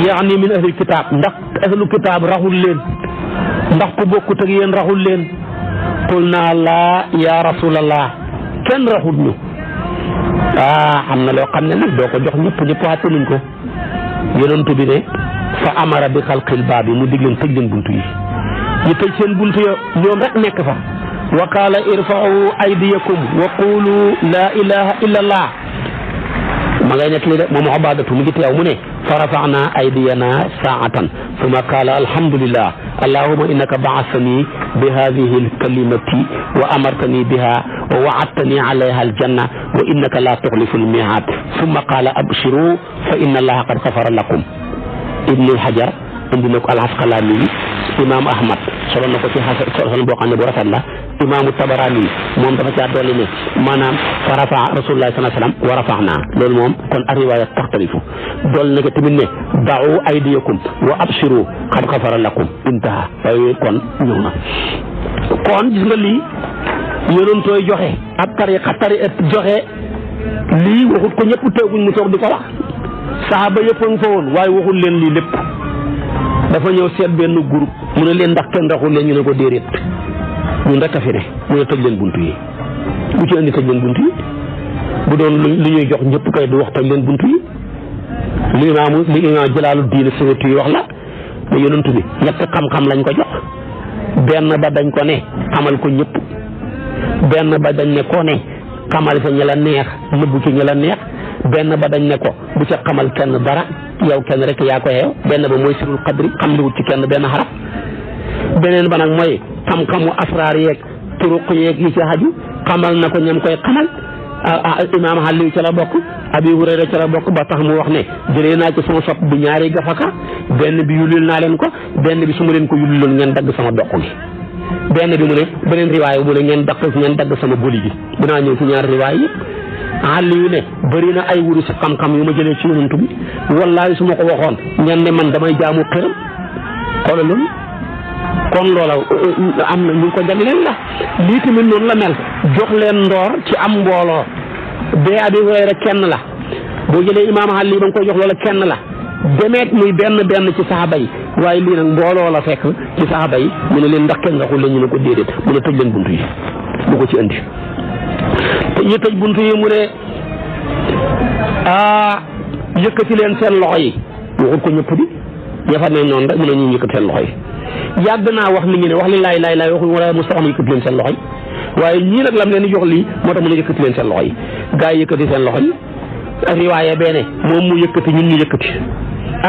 yaani min ahli kitaab ndax ahlu kitaab raxul leen ndax ku bokkut ak yéen raxul leen qul naa laa ya rasulallah kenn raxul ñu xam na loo xam ne nag doo ko jox ñëpp xàtte nañ ko yonent bi ne fa amara bi xalqil baabi mu dig leen tëj leen buntu yi ñu tëj seen buntu ya ñoom rek nekk fa wa qaala irfa'u aydiyakum wa qulu laa ilaha illa allah ma ngay nekk li de moom Ubaadatu mu ngi teew mu ne fa rafa'na aydiyana saa'atan thumma qaala alhamdulillah allahumma innaka ba'athani bi hadhihi alkalimati wa amartani biha wa wa'adtani alayha aljanna wa innaka la tukhlifu almi'ad thumma qaala abshiru fa inna allaha qad ghafara lakum ibnu hajar indi na ko al-Asqalaani imam ahmad solo na ko ci xasan boo xam ne bu rafet la imaamu Tabaraani moom dafa caa dolli ne maanaam fa rafa rasulullah sallallahu alayhi wasallam wa rafa'na loolu moom kon ar-riwaaya taxtalifu dolli na ko tamit ne da'u aydiyakum wa abshiru qad ghafara lakum intaha waaye kon ñëw na kon gis nga lii yonentooy joxe ab tariqa joxe lii waxut ko ñëpp teeguñ mu toog di ko wax saxaaba yëpp a nga fa woon waaye waxul leen lii lépp dafa ñëw seet benn groupe mu ne leen ndax kenn raxul leen ñu ne ko déedéet ñun rek a fi ne mu ne tëj leen buntu yi bu ci andi tëj leen buntu yi bu doon lu ñuy jox ñëpp kay du wax tëj leen buntu yi li imaam Jalaaluddin Suyuuti wax la ne yonent bi ñett xam-xam lañ ko jox benn ba dañ ko ne xamal ko ñëpp benn ba dañ ne ko ne xamal sa ñi la neex nëbbu ci ñi la neex benn ba dañ ne ko bu ca xamal kenn dara yow kenn rek yaa ko yeew benn ba mooy sirul qadri xam li wut ci kenn benn xaraf beneen ba nag mooy xam-xamu asraar yeeg turuq yeeg yi ci haju xamal na ko ñam koy xamal imaam Ali ca la bokk Abi Hurayra ca la bokk ba tax mu wax ne jëlee naa ci sama sopp bi ñaari gafaka benn bi yulil naa leen ko benn bi su ma leen ko yuliloon ngeen dagg sama doq gi benn bi mu ne beneen riwaay mu ne ngeen dagg sama boli gi dinaa ñëw ci ñaari riwaay yëpp Aliou ne bëri na ay wuru si xam-xam yu ma jëlee ci yonent bi wallaahi su ma ko waxoon ngeen ne man damay jaamu xëram xoolal loolu kon loola am na ñu ko jagleel la lii tamit noonu la mel jox leen ndoor ci am mbooloo bee Abi Hurayra kenn la boo jëlee imaam Ali ba nga koy jox loola kenn la demeet muy benn ci saxaaba yi waaye lii nag mbooloo la fekk ci saxaaba yi mu ne leen ndax kenn raxul leen ñu ne ko déedéet mu ne tëj leen buntu yi bu ko ci andi te ñu tëj buntu yi mu ne yëkkati leen seen loxo yi waxul ko ñëpp di jafa ne noonu rek mën na ñu yëkkati seen loxo yi yàgg naa wax nit ñi ne wax li laay waxul wala mu sax yëkkati leen seen loxo yi waaye ñii nag lam leen di jox lii moo tax mën a yëkkati leen seen loxo yi gaa yi yëkkati seen loxo yi riwaaye benn moom mu yëkkati ñun ñu yëkkati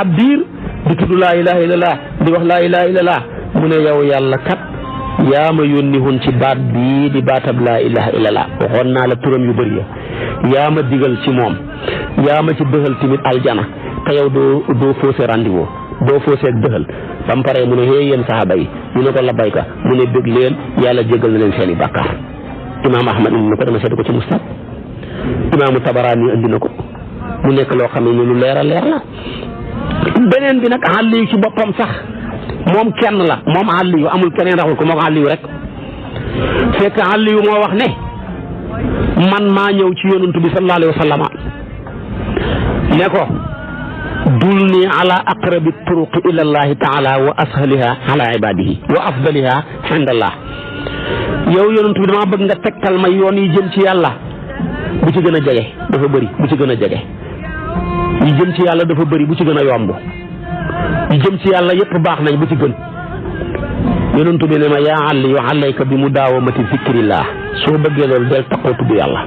ab diir di tudd laa ilaha illallah di wax laa ilaha illallah mu ne yow yàlla kat yaa ma yónni woon ci baat bii di baatab laa ilaha illallah waxoon naa la turam yu bëri yaa ma digal ci moom yaa ma ci dëxal tamit aljana te yow doo faussé rendez-vous doo faussé ak dëxal ba mu paree mu ne hee yéen saxaaba yi ñu ne ko labbayka mu ne bëgg leen yàlla jéggal na leen seen i bàkkaar imaam ahmad indi na ko dama seeti ko ci musnad imaamu tabaraani indi na ko mu nekk loo xam ne lu leer a leer la beneen bi nag Aliyu ci boppam sax moom kenn la moom Aliyu amul keneen raxul ko moom Aliyu rek fekk Aliyu moo wax ne man maa ñëw ci yonantu bi sallallahu alayhi wa sallam ne ko dulni ala aqrabi turuqi ila allahi taala wa ashaliha ala ibadihi wa afdaliha indallah yow yonantu bi dama bëgg nga tegtal ma yoon yi jëm ci yàlla bu ci gën a jege dafa bëri bu ci gën a jege yi jëm ci yàlla dafa bëri bu ci gën a yomb yi jëm ci yàlla yépp baax nañ bu ci gën yonantu bi ne ma yaa àlli yu àllayka bi mu daawamati zikrillah soo bëggee loolu del taxoo tudd yàlla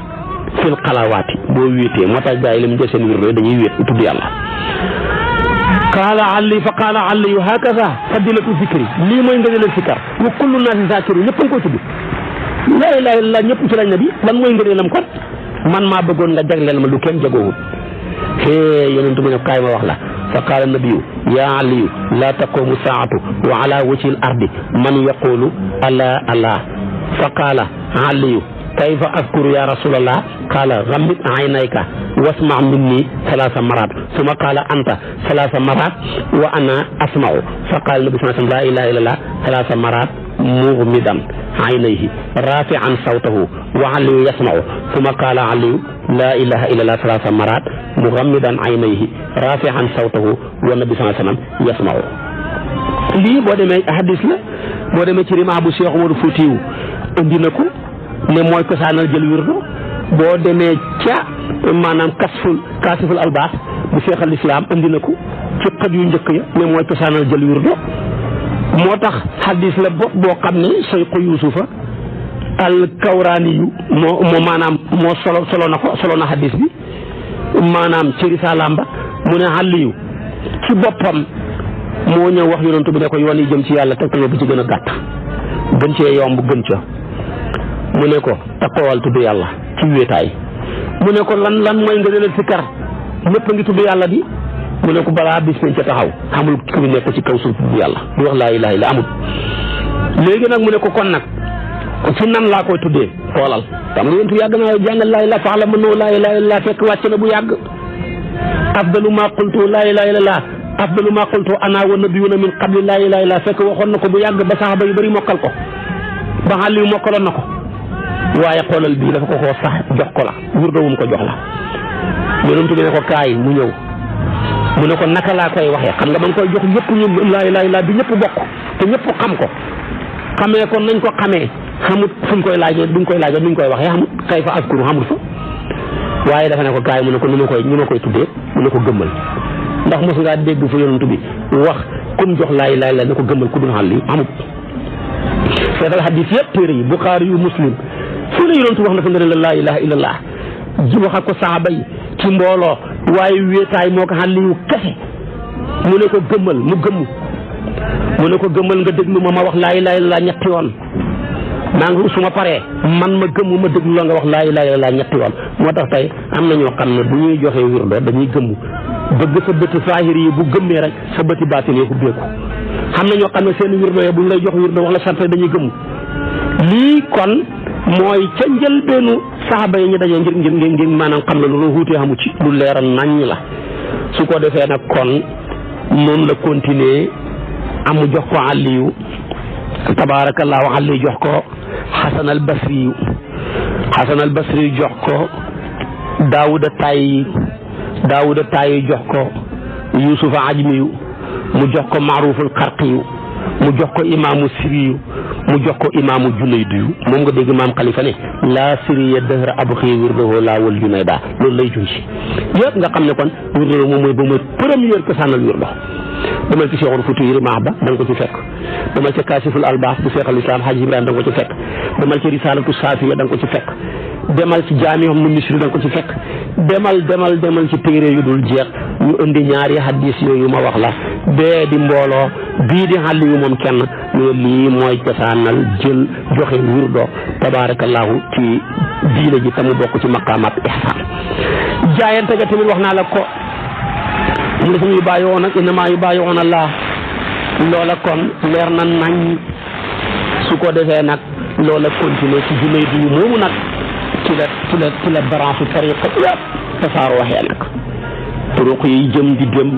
fil xalawaati boo wéetee moo tax gaa yi li mu jël seen wirdo dañuy wéet tudd yàlla qaala àlli fa qaala àlli yu hakaza fadilatu zikri lii mooy nga leen sikkar wa kullu naasi zaakiru ñëpp a ngi koy tudd laa ilaaha illallaah ñëpp ci lañ na bi lan mooy ngëneelam kon man maa bëggoon nga jagleel ma lu kenn jagoowut yonentu mu ne kaay ma wax la fa qaala nabiyu yaa aliyu laa taqumu saatu wa ala wajhi al ardi man yaqulu ala allah fa qaala aliyu kayfa askuru ya rasulallah qaala ghammid aynayka wasma minni salasa marat summa qaala anta salasa marat wa ana asma'u fa qaala nabi sallallahu alayhi wa sallam la ilaha illallah salasa marat mughmidan aynayhi rafi'an sawtahu wa aliyu yasma'u summa qaala aliyu la ilaha illallah salasa marat mughammidan aynayhi rafi'an sawtahu wa nabi sallallahu alayhi wa sallam yasma'u lii boo demee hadis la boo demee ci rima bu Cheikh Oumar Foutiyou indi na ko ne mooy cosaanal jël wirdo boo demee ca maanaam kaasiful albaas bu Cheikh al Islam indi na ko ci xët yu njëkk ya ne mooy cosaanal jël wirdo moo tax hadis la bopp boo xam ne Sayxu Yuusufa al Kawraani yu moo maanaam moo solo na hadis bi maanaam ci risalaam ba mu ne Aliyu ci boppam moo ñëw wax yonent bi ne ko yoon yi jëm ci yàlla tegtal bu ci gën a gàtt gën cee yomb gën ca mu ne ko taxawal tudd yàlla ci wéetaay mu ne ko lan mooy nga leen si kar ñëpp a ngi tudd yàlla di mu ne ko balaa bis nañ ca taxaw xamul ku nekk ci kaw suuf tudd yàlla di wax laa ilaaha illa amul léegi nag mu ne ko kon nag ci nan laa koy tuddee xoolal xam nga yéen yàgg naa jàngal laa ilaaha faala mënoo laa ilaaha illa fekk wàcc na bu yàgg afdalu ma qultu laa ilaaha illa afdalu ma qultu ana wa nabiyuna min qabli laa ilaaha illa fekk waxoon na ko bu yàgg ba saxaba yu bëri mokkal ko ba Aliyu mokkaloon na ko waaye xoolal bii dafa ko koo sax jox ko la wurdowum ko jox la yonent bi ne ko kaay mu ñëw mu ne ko naka laa koy waxee xam nga ma ngi koy jox ñëpp ñu laa ilaaha illa bi ñëpp bokk te ñëpp xam ko xamee kon nañ ko xamee xamut fuñ koy laajee duñ koy laajee duñ koy waxee xamut kay fa askuru xamut fa waaye dafa ne ko kaay mu ne ko ñu ma koy tuddee mu ne ko gëmmal ndax mos ngaa dégg fa yonent bi wax kun jox laa ilaaha illa ne ko gëmmal ku dul Aliyu amut seetal hadis yëpp téere yi Buxaari yu Muslim fu ne yonent wax na fa nga ne la laa ilaaha illallah ji wax ak ko saaba yi ci mbooloo waaye wéetaay moo ko Aliyu kese mu ne ko gëmmal mu gëmm mu ne ko gëmmal nga déglu ma wax laa ilaaha illallah ñetti yoon maa ngi su ma paree man ma gëmm ma déglu la nga wax laa ilaaha illallah ñetti yoon moo tax tey am na ñoo xam ne bu ñuy joxee wirdo dañuy gëmm bëgg sa bëti saahir yi bu gëmmee rek sa bëti baatin yi ubbeeku xam na ñoo xam ne seen wirdo yi bu ñu lay jox wirdo wax la sarte dañuy gëmm lii kon mooy ca njëlbeenu saxaaba yi ñu dajee ngir maanaam xam ne lu wuutee xamu ci lu leeral naññ la su ko defee nag kon noonu la continuer amu jox ko Aliyu tabaarakallaahu Aliyu jox ko Xasan al Basri jox ko Daawuda Taayi jox ko Yuusufa Ajmiyu mu jox ko Maaruuful Qarqiyu mu jox ko Imaamu Siriyu mu jox ko imaamu Junayd yu moom nga dégg maam Xalifa ne laa siriya dëhra abxi wirdahu laa wal Junayda loolu lay junj yëpp nga xam ne kon wirdahu moom mooy première cosaanal wirdo demal ci Seexul Fuuti yi Rimaax ba da nga ko ci fekk demal ca Kaasiful Albaas bu Seexal Islaam Hajji Ibrahima da nga ko ci fekk demal ci Risaalatu Saafiya da nga ko ci fekk demal ci Jaami'u Misri da nga ko ci fekk demal ci téere yu dul jeex ñu indi ñaari hadis yooyu ma wax la bee di mbooloo bii di xàll yu moom kenn ñu lii mooy cosaanal jël joxe wirdo tabaarakallaahu ci diine ji tamu bokk ci maqaamaat ihsaan jaayante ga tamit wax naa la ko mu ne suñuy bàyyi woon nag innamaa yubaayi'uuna Allah loola kon leer na nañ su ko defee nag loola continuer ci Junayd yu moomu nag ci la branche tariqa yëpp tasaaroo waxee nag turuq yi jëm di dem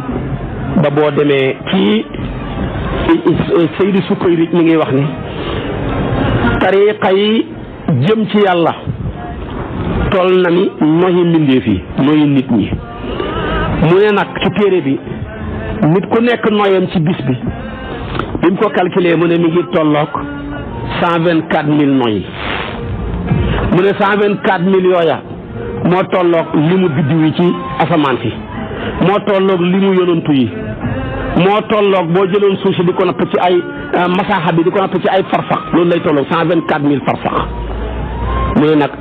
ba boo demee ci Seydi Sukayri mi ngi wax ni tariqa yi jëm ci yàlla toll na ni noyi mbindeef yi noyi nit ñi mu ne nag ci téere bi nit ku nekk noyam ci bis bi mu ko calculé mu ne mi ngi tolloog 124,000 noy mu ne 124,000 yooya moo tolloog limu biddiw yi ci asamaan si moo tolloog limu yonantu yi moo tolloog boo jëloon suuf si di ko natt ci ay masaaxa bi di ko natt ci ay farsax loolu lay tolloog 124,000 farsax mu ne nag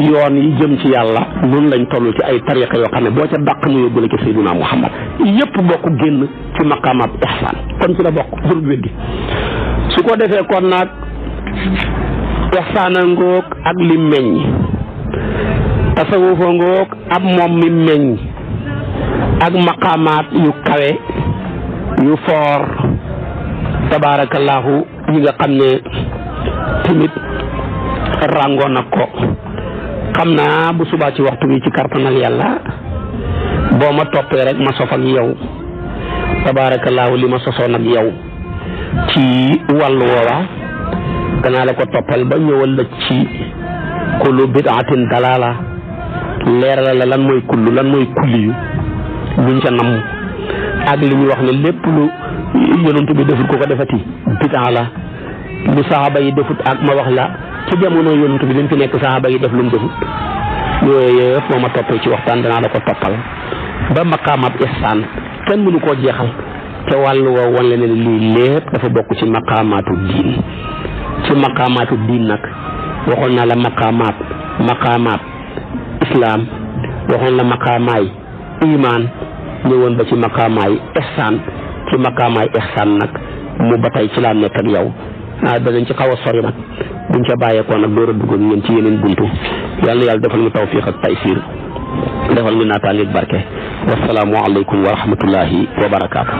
yoon yi jëm ci yàlla noonu lañ toll ci ay tariqa yoo xam ne boo ca dàq ñu yóbbu la ci Seydina Muhammad yëpp bokk génn ci maqaamaat ihsaan kon ci la bokk jurul weddi su ko defee kon nag ihsaan a ngoog ak li meññ tasawufa ngoog ab moom mi meññ ak maqaamaat yu kawe yu foor tabaarakallaahu yi nga xam ne tamit ràngoo na ko xam naa bu subaa ci waxtu bi ci kartanal yàlla boo ma toppee rek ma sof ak yow tabaarakallaahu li ma sosoon ak yow ci wàllu woowa danaa la ko toppal ba ñëwal la ci kullu bid'atin dalaala leeral la lan mooy kullu lan mooy kulli yu luñ ca nam ak li ñuy wax ne lépp lu yonent bi defut ko ko defati bid'a la lu saxaaba yi defut ak ma wax la ci jamono yonent bi dañ fi nekk saxaaba yi def lu mu defut yooyu yëpp moo ma toppee ci waxtaan danaa la ko toppal ba maqaamaat ihsaan kenn mënu koo jeexal te wàllu woo wan la ne lii lépp dafa bokk ci maqaamaatu diin ci maqaamaatu diin nag waxoon naa la maqaamaat islaam waxoon la maqaamaay imaan ñëwoon ba ci maqaamaay ihsaan ci maqaamaay ihsaan nag mu ba tey ci laa nekk ak yow danañ ci xaw a sori nag buñ ca bàyyeekoo nag door a dugg ak ñun ci yeneen buntu yàlla na yàlla defal ñu tawfiq ak taysiir defal ñu naataangeeg barke wasalaamu aleykum wa rahmatullahi wa barakaatu.